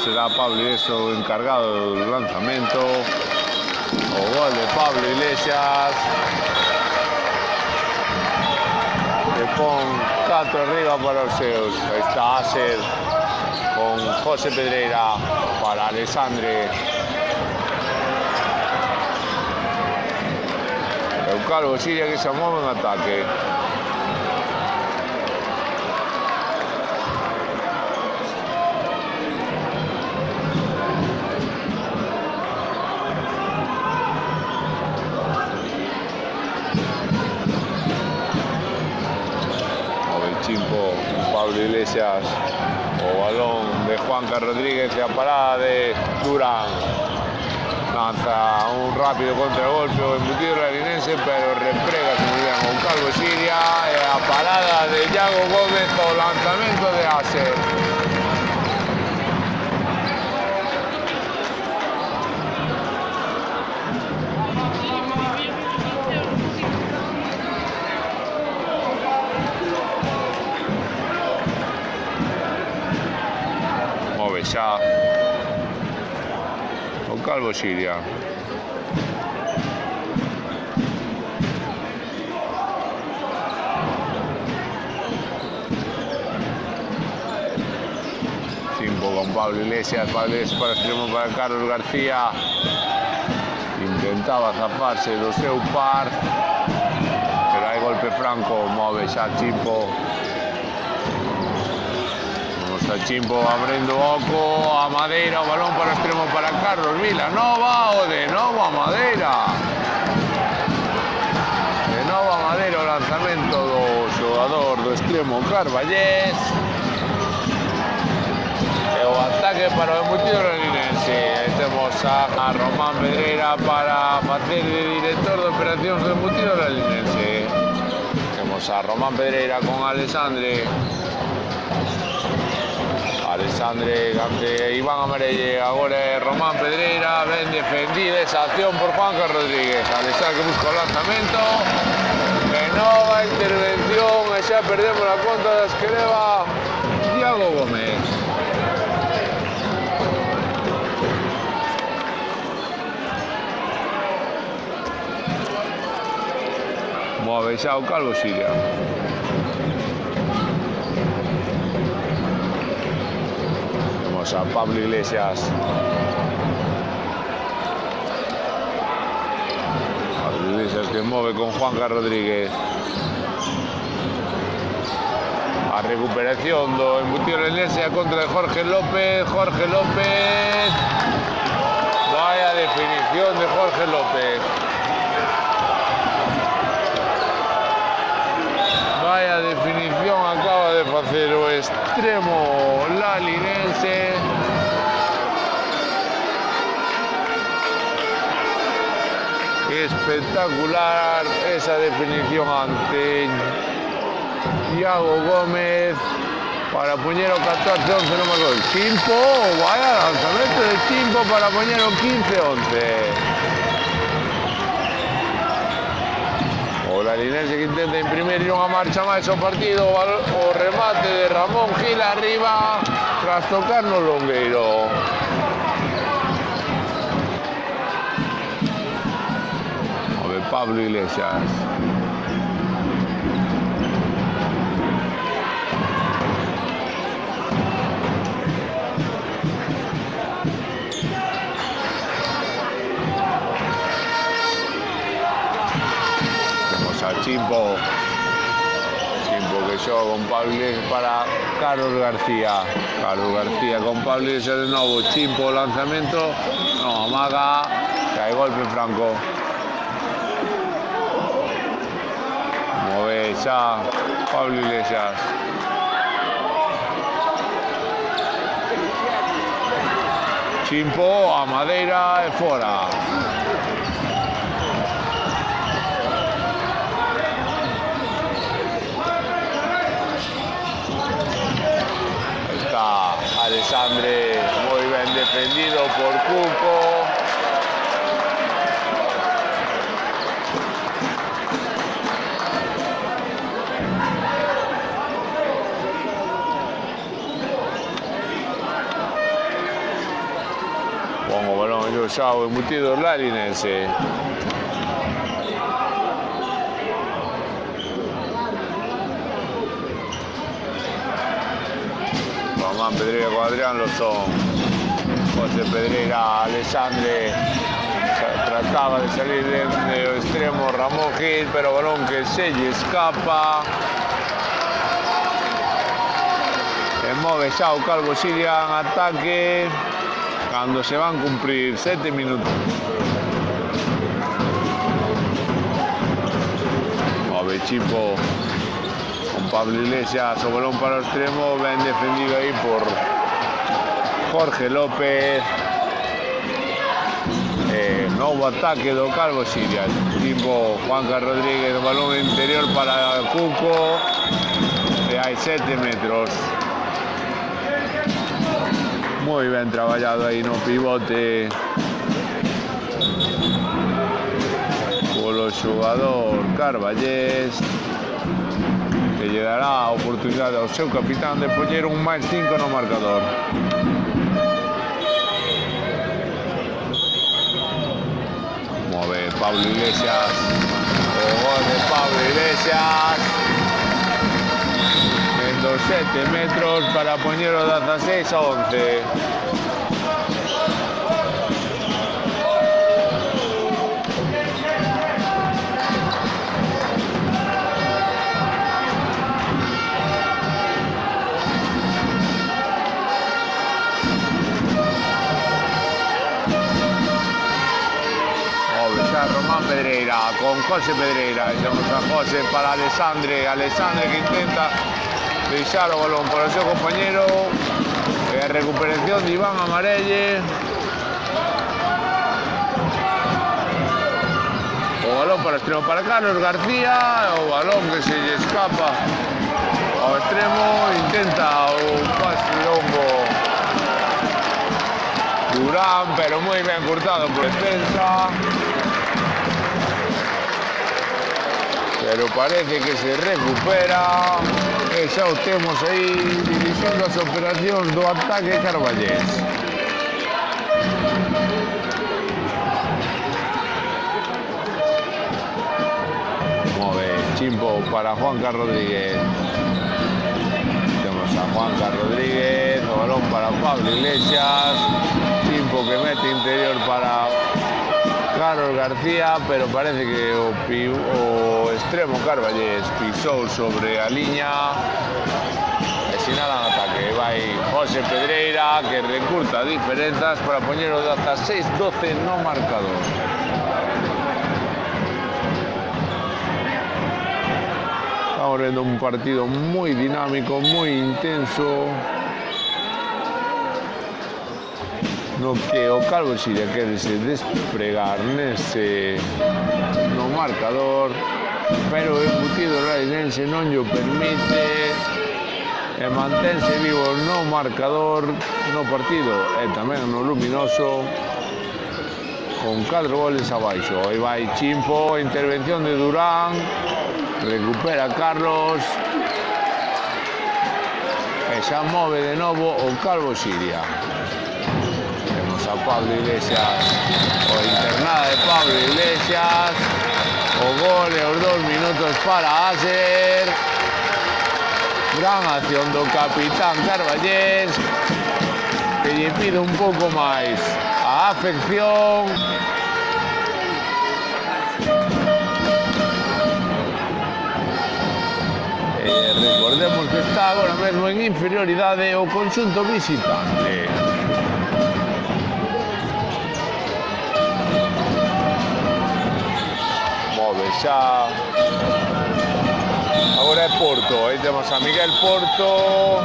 Será Pablo Iglesias o encargado do lanzamento. O gol de Pablo Iglesias, que pon 4 arriba para os seus. Aí está Acer con José Pedreira para Alexandre. E o Calvo Siria que se move en ataque. Pablo Iglesias, o balón de Juanca Rodríguez e a parada de Durán. Lanza un rápido contragolpe o Embutido Raridense, pero reprega muy bien o Calvo Siria e a parada de Iago Gómez o lanzamento de Acer. Xa o Calvo Siria. Cinco con Pablo Iglesias, para extremo para Carlos García. Intentaba zafarse do seu par, pero hai golpe franco, move xa Chimpo. Está Chimpo abrindo oco a Madeira, o balón para o extremo para Carlos Vilanova, o de novo a Madeira. De novo a Madeira o lanzamento do xogador do extremo Carballés. E o ataque para o Embutido Raridense. Aí temos a Román Pedreira para facer de director de operacións do Embutido Raridense. Temos a Román Pedreira con Alexandre. Alexandre ante Iván Amarelle, agora é Román Pedreira, ben defendida esa acción por Juanca Rodríguez. Alexandre que busca o lanzamento, que nova intervención e xa perdemos a conta das que leva Iago Gómez. Move xa o Calvo Siria. A Pablo Iglesias. Pablo Iglesias que move con Juanca Rodríguez. A recuperación do Embutido Raridense a contra de Jorge López. Jorge López. Vaya definición de Jorge López. Vaya definición acaba de facer o extremo lalinense. Espectacular esa definición ante Iago Gómez para poñer o 14-11, non me acordo. Chimpo, vaya lanzamento de Chimpo para poñer o 15-11. O Larinense que intenta imprimir unha marcha máis ao partido, o remate de Ramón Gil arriba tras tocar no longueiro. O de Pablo Iglesias. Chimpo que xoga con Pablo Iglesias para Carlos García. Carlos García con Pablo Iglesias de novo. Chimpo, lanzamento, no, amaga, cae golpe franco. Move xa Pablo Iglesias. Chimpo a madeira e fora. Alexandre muy bien defendido por Cuco. Pongo balón yo Sao embutido Larinense. Pedreira con Adrián Lozón. José Pedreira, Alexandre trataba de salir de extremo Ramón Gil, pero balón que se lle escapa. Se move xa o Calvo Siria en ataque cando se van cumprir 7 minutos. Move Chimpo con Pablo Iglesias, o balón para o extremo, ben defendido aí por Jorge López. Novo ataque do Calvo Siria. Tipo Juanca Rodríguez, o balón interior para Cuco, e hai 7 metros. Moi ben traballado aí no pivote polo xogador Carballés, que lle dará a oportunidade ao seu capitán de poñer un máis 5 no marcador. Move Pablo Iglesias, o gol de Pablo Iglesias en dos 7 metros para poñer o 16-11. Román Pedreira con José Pedreira. Tenemos a José para Alexandre. Alexandre que intenta deixar o balón para o seu compañero. A recuperación de Iván Amarelle. O balón para o extremo para Carlos García. O balón que se lle escapa ao extremo. Intenta o pase longo Durán, pero moi ben cortado por defensa. Pero parece que se recupera e xa o temos aí dirigindo as operacións do ataque Carballés. Move Chimpo para Juanca Rodríguez. Temos a Juanca Rodríguez, o balón para Pablo Iglesias. Chimpo que mete interior para Carlos García, pero parece que o extremo Carballés pisou sobre a liña e sinalan ataque. Vai José Pedreira que recurta diferenzas para poñer o 16-12 no marcador. Estamos vendo un partido moi dinámico, moi intenso, no que o Calvo Siria quere se despregar no marcador, pero o embutido larinense non llo permite e mantense vivo no marcador, no partido e tamén no luminoso, con 4 goles abaixo. Aí vai Chimpo, intervención de Durán, recupera Carlos e xa move de novo o Calvo Siria. Temos a Pablo Iglesias, o internada de Pablo Iglesias, o gol e os 2 minutos para Aser. Gran acción do capitán Carballés, que lle pide un pouco máis a afección. Recordemos que está agora mesmo en inferioridade o conxunto visitante. Move xa. Agora é Porto, aí temos a Miguel Porto.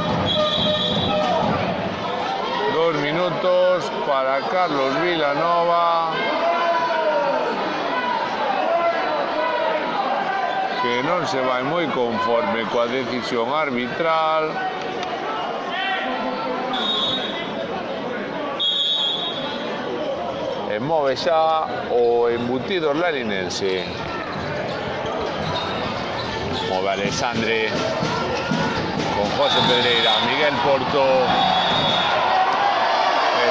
2 minutos para Carlos Vilanova, que non se vai moi conforme coa decisión arbitral. E move xa o embutido orlaninense. Move Alexandre con José Pedreira, Miguel Porto.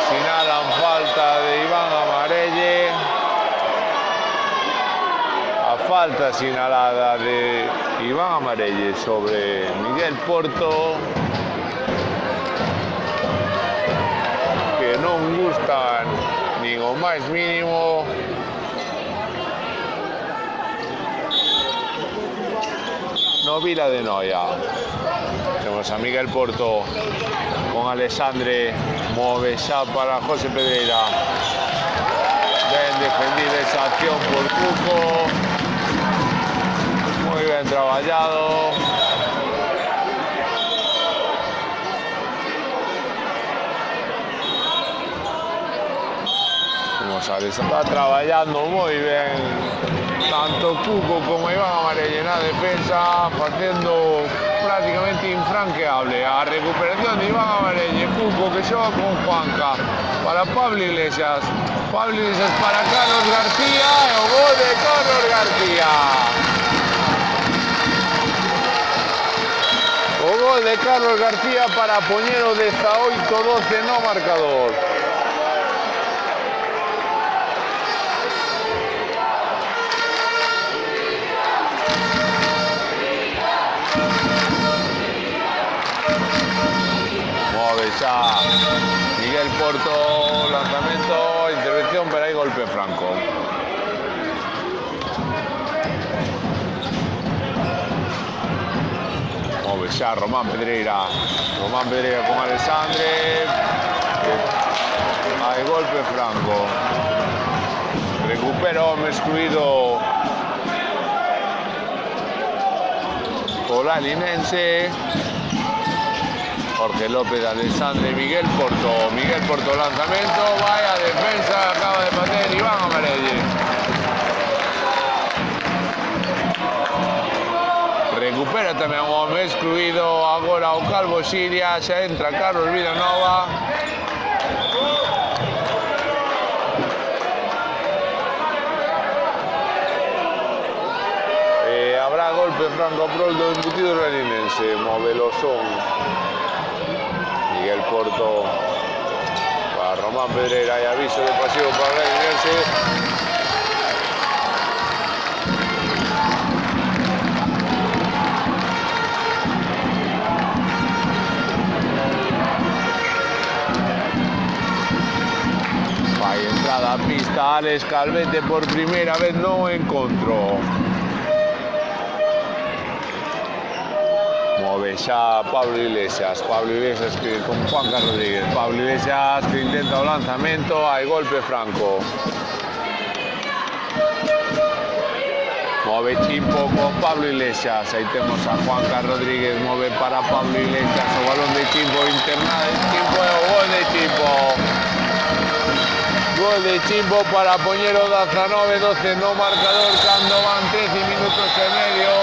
Sinalan falta de Iván Amarelle. A falta sinalada de Iván Amarelle sobre Miguel Porto, que non gustan nin o máis mínimo. No Vila de Noia. Temos a Miguel Porto con Alexandre, move xa para José Pedreira. Ben defendida esa acción por Cuco, moi ben traballado. Vamos a ver, está traballando moi ben tanto Cuco como Iván Amarelle na defensa, facendo prácticamente infranqueable a recuperación de Iván Amarelle. Cuco que xoga con Juanca para Pablo Iglesias. Pablo Iglesias para Carlos García e o gol de Carlos García. O gol de Carlos García para poñer o 18-12 no marcador. Xa Miguel Porto, lanzamento, intervención, pero hay golpe franco. Move xa Román Pedreira con Alexandre. Hay golpe franco. Recupera o excluido o lalinense. Jorge López, Alexandre, Miguel Porto lanzamiento, vaya defensa, acaba de bater Iván Amarelle. Recupera tamén o home excluído, agora o Calvo Siria, xa entra Carlos Vilanova. E habrá golpe franco a prol do embutido laninense, move Lozón. Miguel Porto para Román Pedreira y aviso de pasivo para el laninense. Vai entrada a pista Alex Calvete por primeira vez no encontro. Move xa Pablo Iglesias que con Juan Carlos Rodríguez. Pablo Iglesias que intenta o lanzamento, hai golpe franco. Move Chimpo con Pablo Iglesias, aí temos a Juan Carlos Rodríguez, move para Pablo Iglesias, o balón de Chimpo, internado de Chimpo e o gol de Chimpo. Gol de Chimpo para poñer o 19-12 no marcador cando van 13 minutos e medio.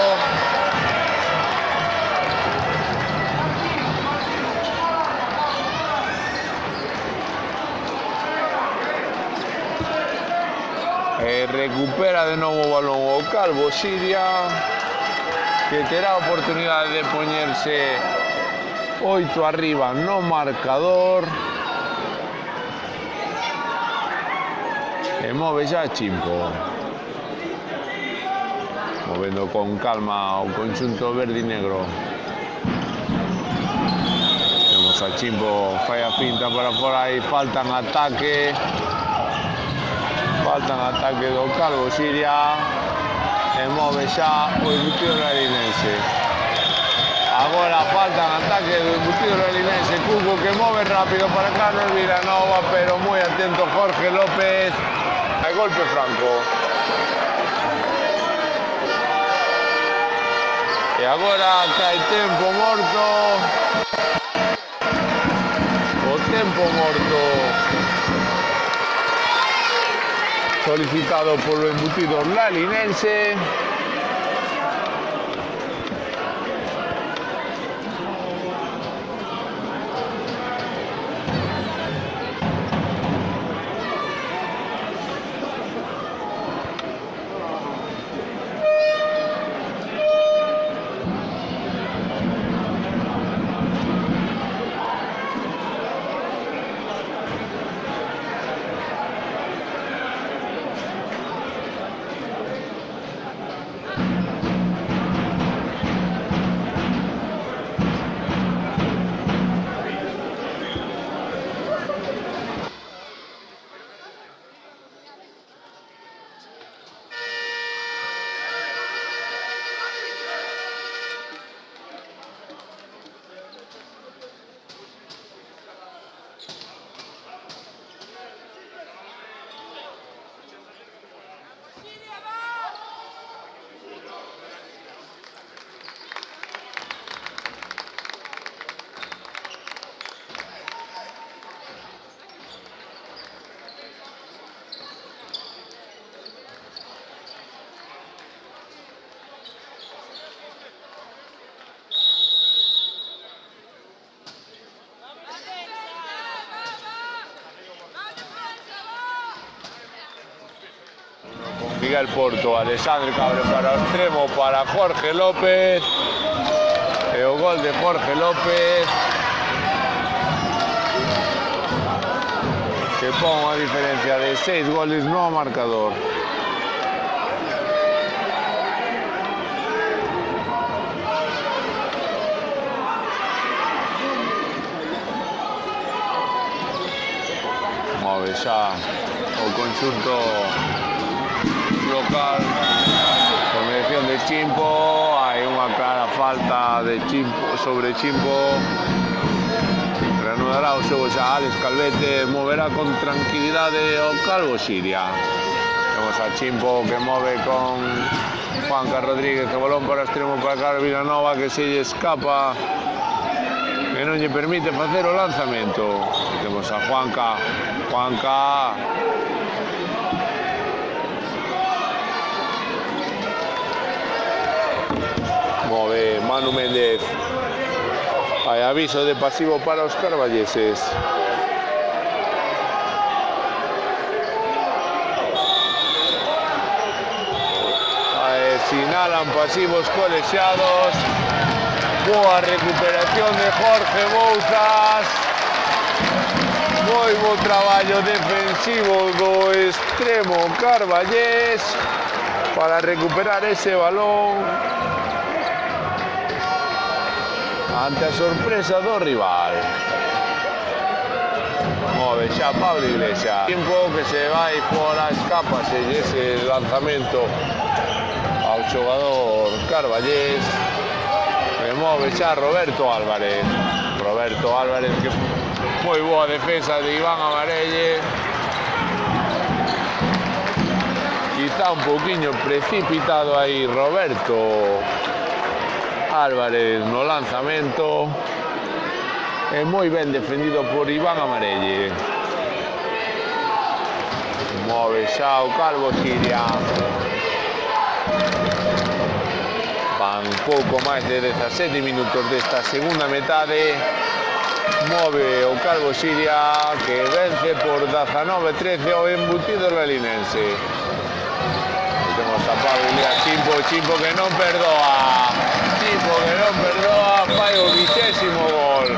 recupera de novo o balón o Calvo Siria, que terá a oportunidade de poñerse 8 arriba no marcador. E move xa Chimpo, movendo con calma o conxunto verde e negro. Temos a Chimpo, fai a finta para fora e faltan ataque do Calvo Siria, e move xa o embutido larinense. Agora faltan ataque do embutido larinense, Cuco que move rápido para Carlos Vilanova, pero moi atento Jorge López. Hai golpe franco. E agora cae tempo morto. O tempo morto solicitado polo embutido larinense. Miguel Porto, Alexandre Cabre para o extremo para Jorge López, e o gol de Jorge López que pon a diferencia de 6 goles no marcador. Move xa o conxunto local con dirección de Chimpo. Hai unha clara falta de Chimpo sobre Chimpo. Reanudará o xogo xa Alex Calvete, moverá con tranquilidade o Calvo Siria. Temos a Chimpo que move con Juanca Rodríguez, o balón para o extremo para Carlos Vilanova, que se lle escapa, que non lle permite facer o lanzamento. Temos a Juanca move Manu Méndez. Hai aviso de pasivo para os carballeses. Sinalan pasivos colexiados. Boa recuperación de Jorge Bouzas. Moi bo traballo defensivo do extremo carballés para recuperar ese balón ante a sorpresa do rival. Move xa Pablo Iglesias. Tiempo que se vai fora, escápase ese lanzamento ao xogador carballés. Remove xa Roberto Álvarez. Que moi boa defensa de Iván Amarelle. Quizá un poquinho precipitado aí Roberto Álvarez no lanzamento. É moi ben defendido por Iván Amarelle. Move xa o Calvo Siria. Van pouco máis de 17 minutos desta segunda metade. Move o Calvo Siria, que vence por 19-13 o embutido lalinense. Temos a Pablo Ilías, Chimpo que non perdoa. Chimpo que non perdoa, fai o 20º gol.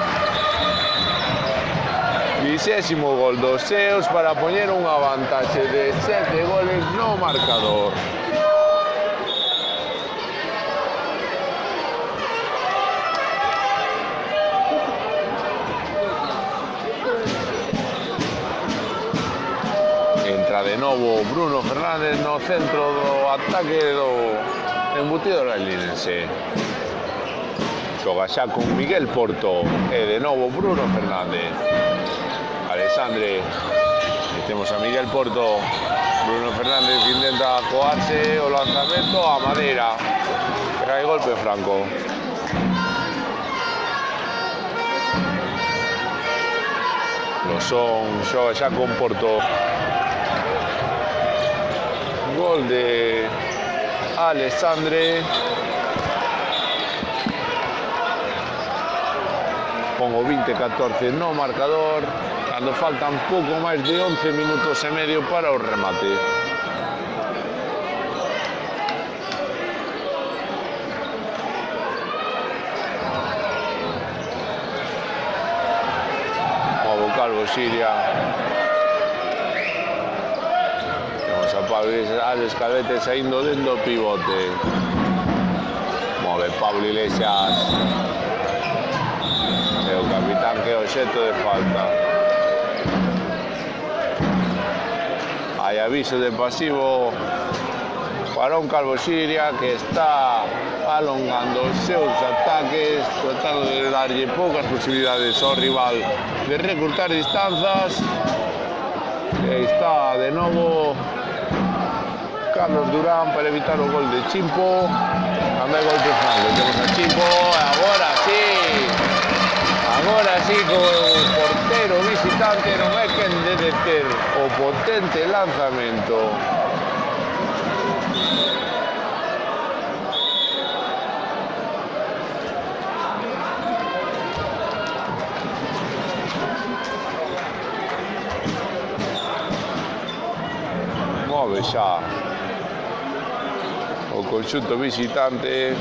20º gol dos seus para poñer unha vantaxe de 7 goles no marcador. Entra de novo Bruno Fernández no centro do ataque do embutido linense. Xoga xa con Miguel Porto e de novo Bruno Fernández. Alexandre, e temos a Miguel Porto. Bruno Fernández intenta coarse o lanzamento a Madeira, pero hai golpe franco. Losón xoga xa con Porto. Gol de Alexandre. Pongo 20-14 no marcador, cando faltan pouco máis de 11 minutos e medio para o remate. Movo Calvo Siria. Temos a Pablo Iglesias, Alex Calvete saindo dentro do pivote. Move Pablo Iglesias. É o capitán que é obxecto de falta. Hai aviso de pasivo para un Calvo Siria que está alongando os seus ataques, tratando de darlle poucas posibilidades ao rival de recurtar distanzas. E está de novo Carlos Durán para evitar o gol de Chimpo. Cando hai golpe franco, temos a Chimpo e agora sí. Agora sí, con o portero visitante non é quen de deter o potente lanzamento. Move xa o conxunto visitante.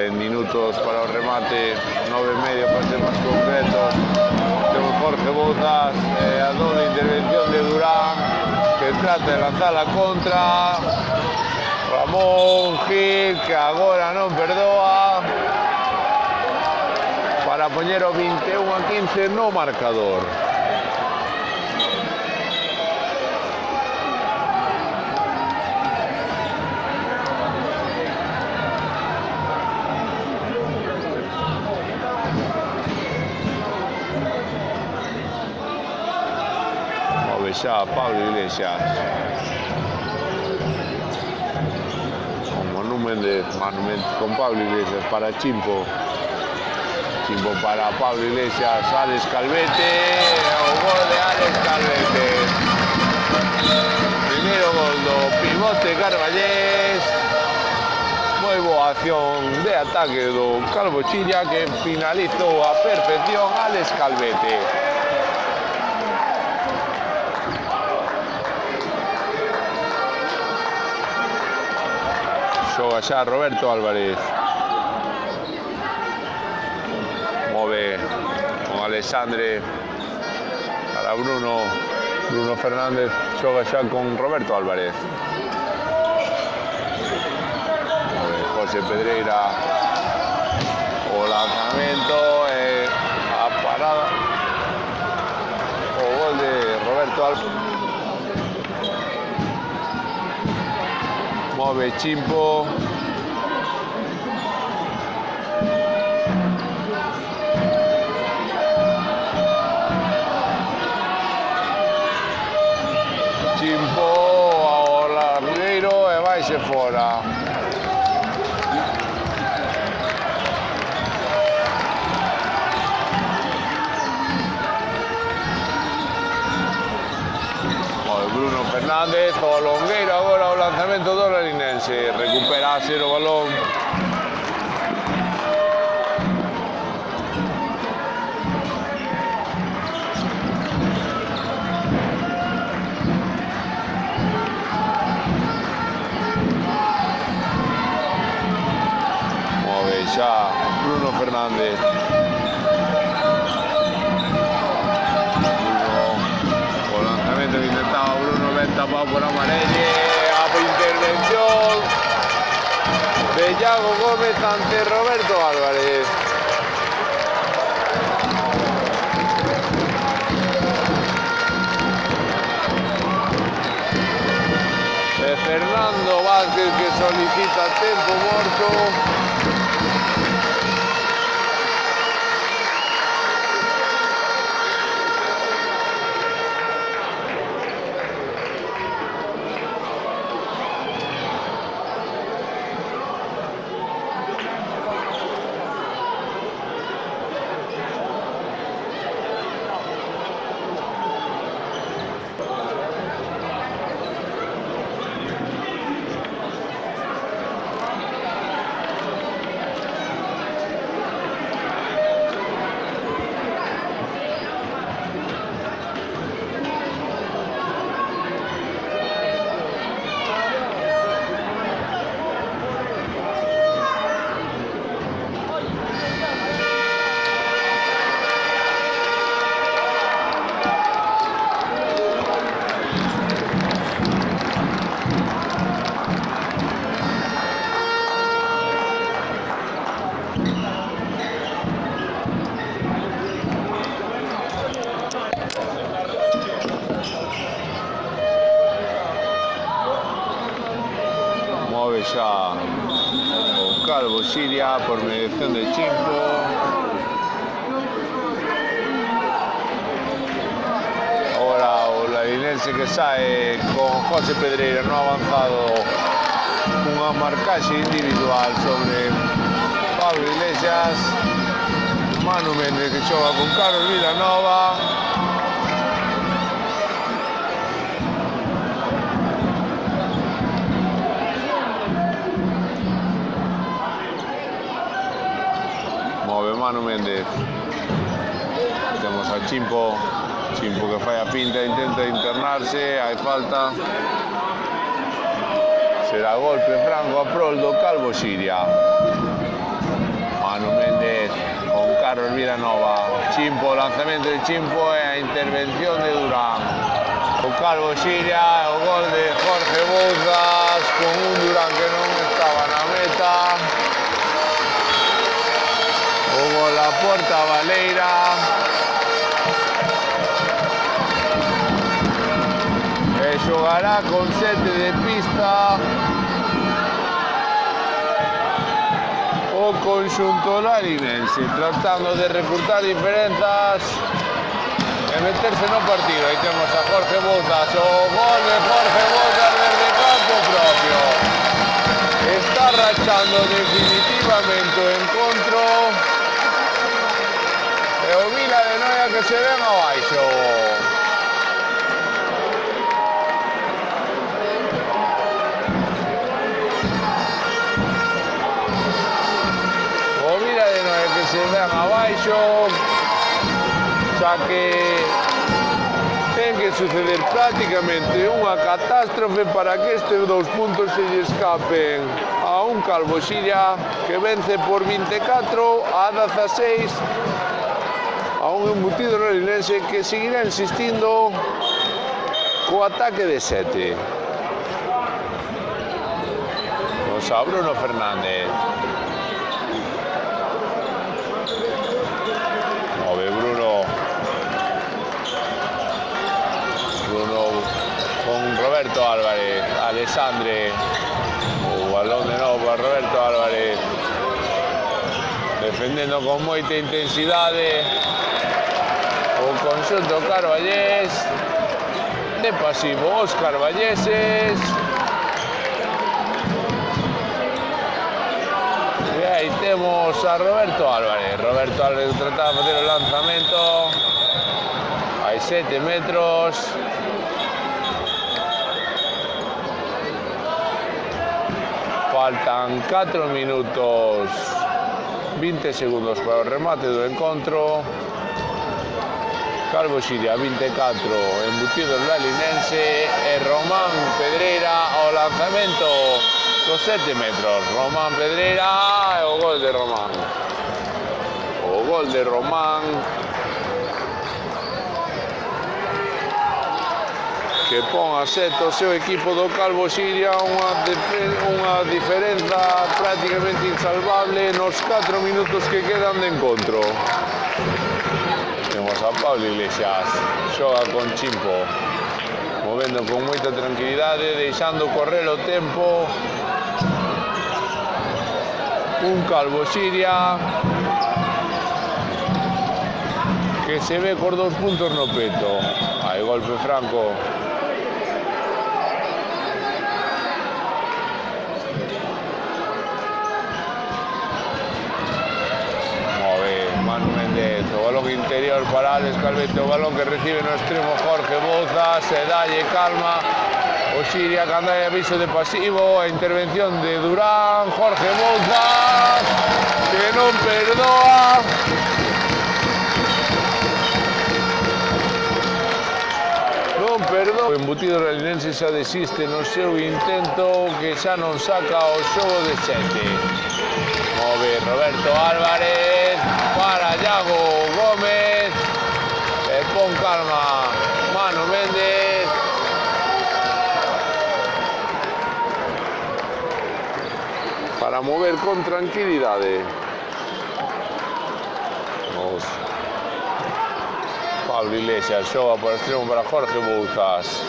Minutos para o remate, 9,5 para ser máis concretos. Temos Jorge Bouzas e a doble intervención de Durán, que trata de lanzar a contra. Ramón Gil, que agora non perdoa, para poñer o 21-15 no marcador. Xa Pablo Iglesias, un monumento con Pablo Iglesias para Chimpo. Chimpo para Pablo Iglesias, Alex Calvete, o gol de Alex Calvete. Primeiro gol do pivote Carballés. Moi boa acción de ataque do Calvo Siria, que finalizou a perfección Alex Calvete. Xoga xa Roberto Álvarez. Move con Alexandre para Bruno Fernández. Xoga xa con Roberto Álvarez. Move José Pedreira. O lanzamento e a parada. O gol de Roberto Álvarez. Move Chimpo. Chimpo ao largueiro e vai se Fernández, o Longueiro agora o lanzamento do Larinense. Recupera a ser o balón. Move xa Bruno Fernández. Que intentaba Bruno, ben tapado por Amarelle, a intervención de Iago Gómez ante Roberto Álvarez. De Fernando Vázquez, que solicita tiempo muerto. Ya o Calvo Siria por mediación de Chimpo. Ahora o Larinense que sae con José Pedreira no avanzado unha marcaxe individual sobre Pablo Iglesias. Manu Méndez que xoga con Carlos Vilanova. Manu Méndez. Temos a Chimpo que fai a pinta, intenta internarse, hai falta. Será golpe franco a prol do Calvo Siria. Manu Méndez con Carlos Vilanova. Chimpo, lanzamento de Chimpo e a intervención de Durán. O Calvo Siria, o gol de Jorge Bouzas con un Durán que non estaba na meta. Hugo Laporta Valeira. E xogará con 7 de pista o conxunto larinense, tratando de recurtar diferenzas e meterse no partido. Aí temos a Jorge Bouzas, o gol de Jorge Bouzas desde campo propio. Está rachando definitivamente o encontro. E o Vila de Noia que se ven abaixo. O Vila de Noia que se ven abaixo, xa que ten que suceder prácticamente unha catástrofe para que estes 2 puntos se lle escapen a un Calvo Siria que vence por 24-16 a un embutido larinense que seguirá insistindo co ataque de 7. Vamos a Bruno Fernández. Move Bruno con Roberto Álvarez. Alessandre. O balón de novo a Roberto Álvarez. Defendendo con moita intensidade. O conxunto carballés, de pasivo os carballeses. E aí temos a Roberto Álvarez. Roberto Álvarez trataba de facer o lanzamento. Hai 7 metros. Faltan 4 minutos 20 segundos para o remate do encontro. Calvo Xiria 24, embutido no Lalinense, e Román Pedreira ao lanzamento dos 7 metros. Román Pedreira e o gol de Román. O gol de Román, que pon a 7 o seu equipo do Calvo Xiria, unha diferenza prácticamente insalvable nos 4 minutos que quedan de encontro. Temos a Pablo Iglesias, xoga con Chimpo, movendo con moita tranquilidade, deixando correr o tempo. Un Calvo Xiria que se ve cos 2 puntos no peto. Hai golpe franco. Manu Méndez, o balón interior para Alex Calvete, o balón que recibe no extremo Jorge Bouzas, se dalle calma o Xiria cando hai aviso de pasivo, a intervención de Durán, Jorge Bouzas, que non perdoa. Non perdoa. O embutido lalinense xa desiste no seu intento, que xa non saca o xogo de 7. Move Roberto Álvarez para Iago Gómez e pon calma Manu Méndez. Para mover con tranquilidade. Pablo Iglesias xoga por extremo para Jorge Bouzas.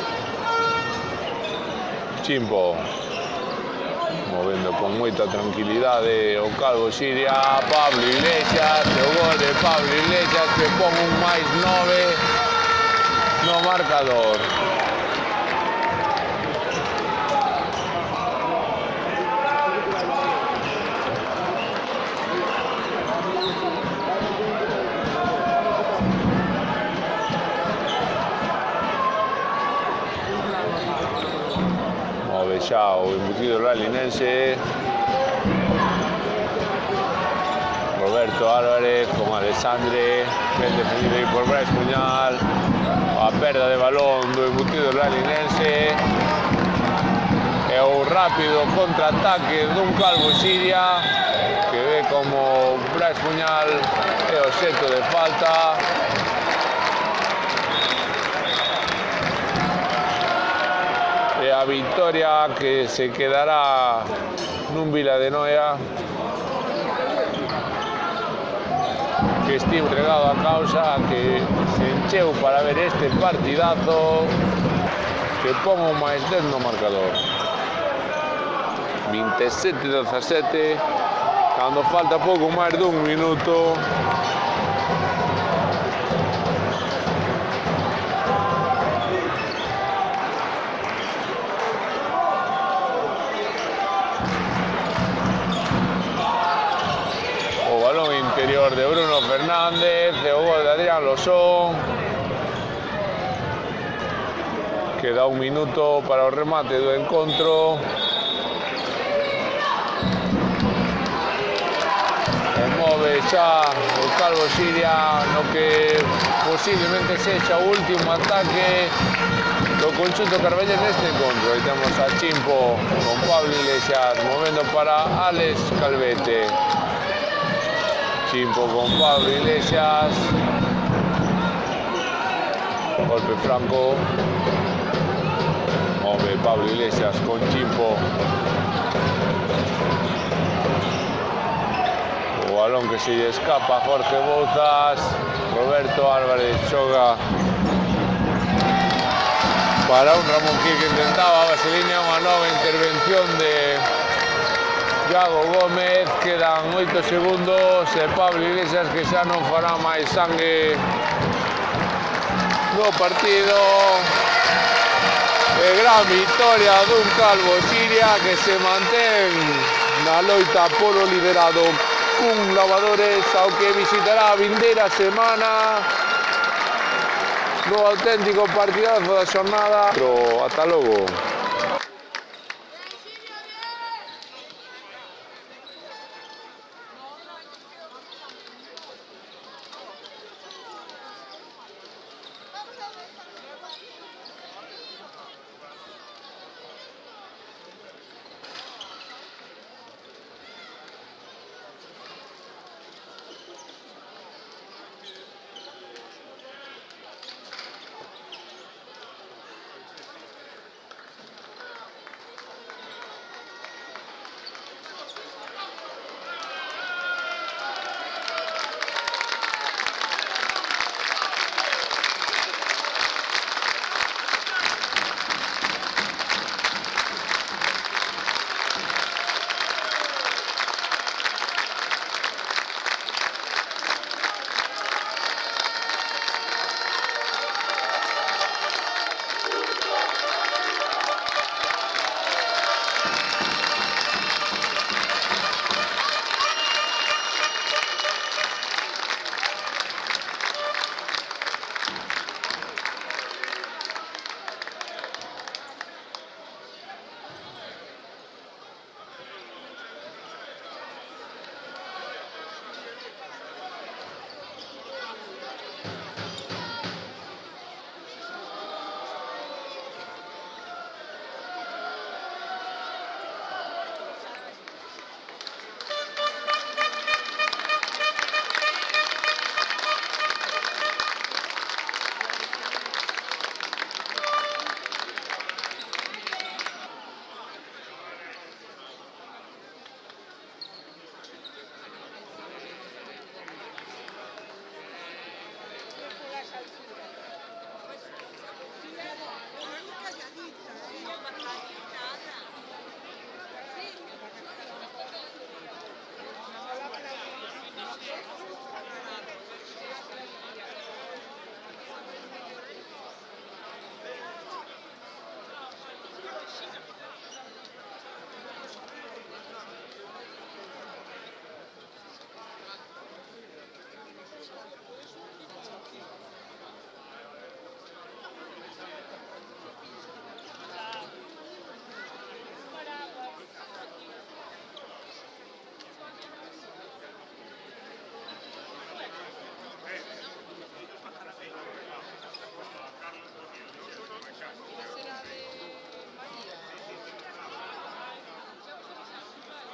Chimpo, movendo con moita tranquilidade o Calvo Xiria. Pablo Iglesias, o gol de Pablo Iglesias, que pon un máis 9 no marcador. Move xa o embutido lalinense. Roberto Álvarez con Alessandre, ben defendido aí por Brais Puñal. A perda de balón do embutido lalinense e o rápido contraataque dun Calvo Xiria, que ve como Brais Puñal é o xeito de falta. E a victoria que se quedará nun Vila de Noia, que estivo entregado a causa, que se encheu para ver este partidazo, que pon o máis 10 no marcador. 27-17, cando falta pouco máis dun minuto. Interior de Bruno Fernández, e o gol de Adrián Losón. Queda un minuto para o remate do encontro. E move xa o Calvo Xiria no que posiblemente sexa o último ataque do conxunto carballés neste encontro. Aí temos a Chimpo con Pablo Iglesias movendo para Alex Calvete. Chimpo con Pablo Iglesias, golpe franco, move Pablo Iglesias con Chimpo, o balón que se lle escapa a Jorge Bouzas. Roberto Álvarez xoga para un Ramón Gil que intentaba a vaselina unha nova intervención de Iago Gómez. Quedan 8 segundos e Pablo Iglesias que xa non fará máis sangue no partido. E gran victoria dun Calvo Xiria que se mantén na loita polo liderado cun Lavadores, ao que visitará a vindeira semana no auténtico partidazo da xornada. Ata logo.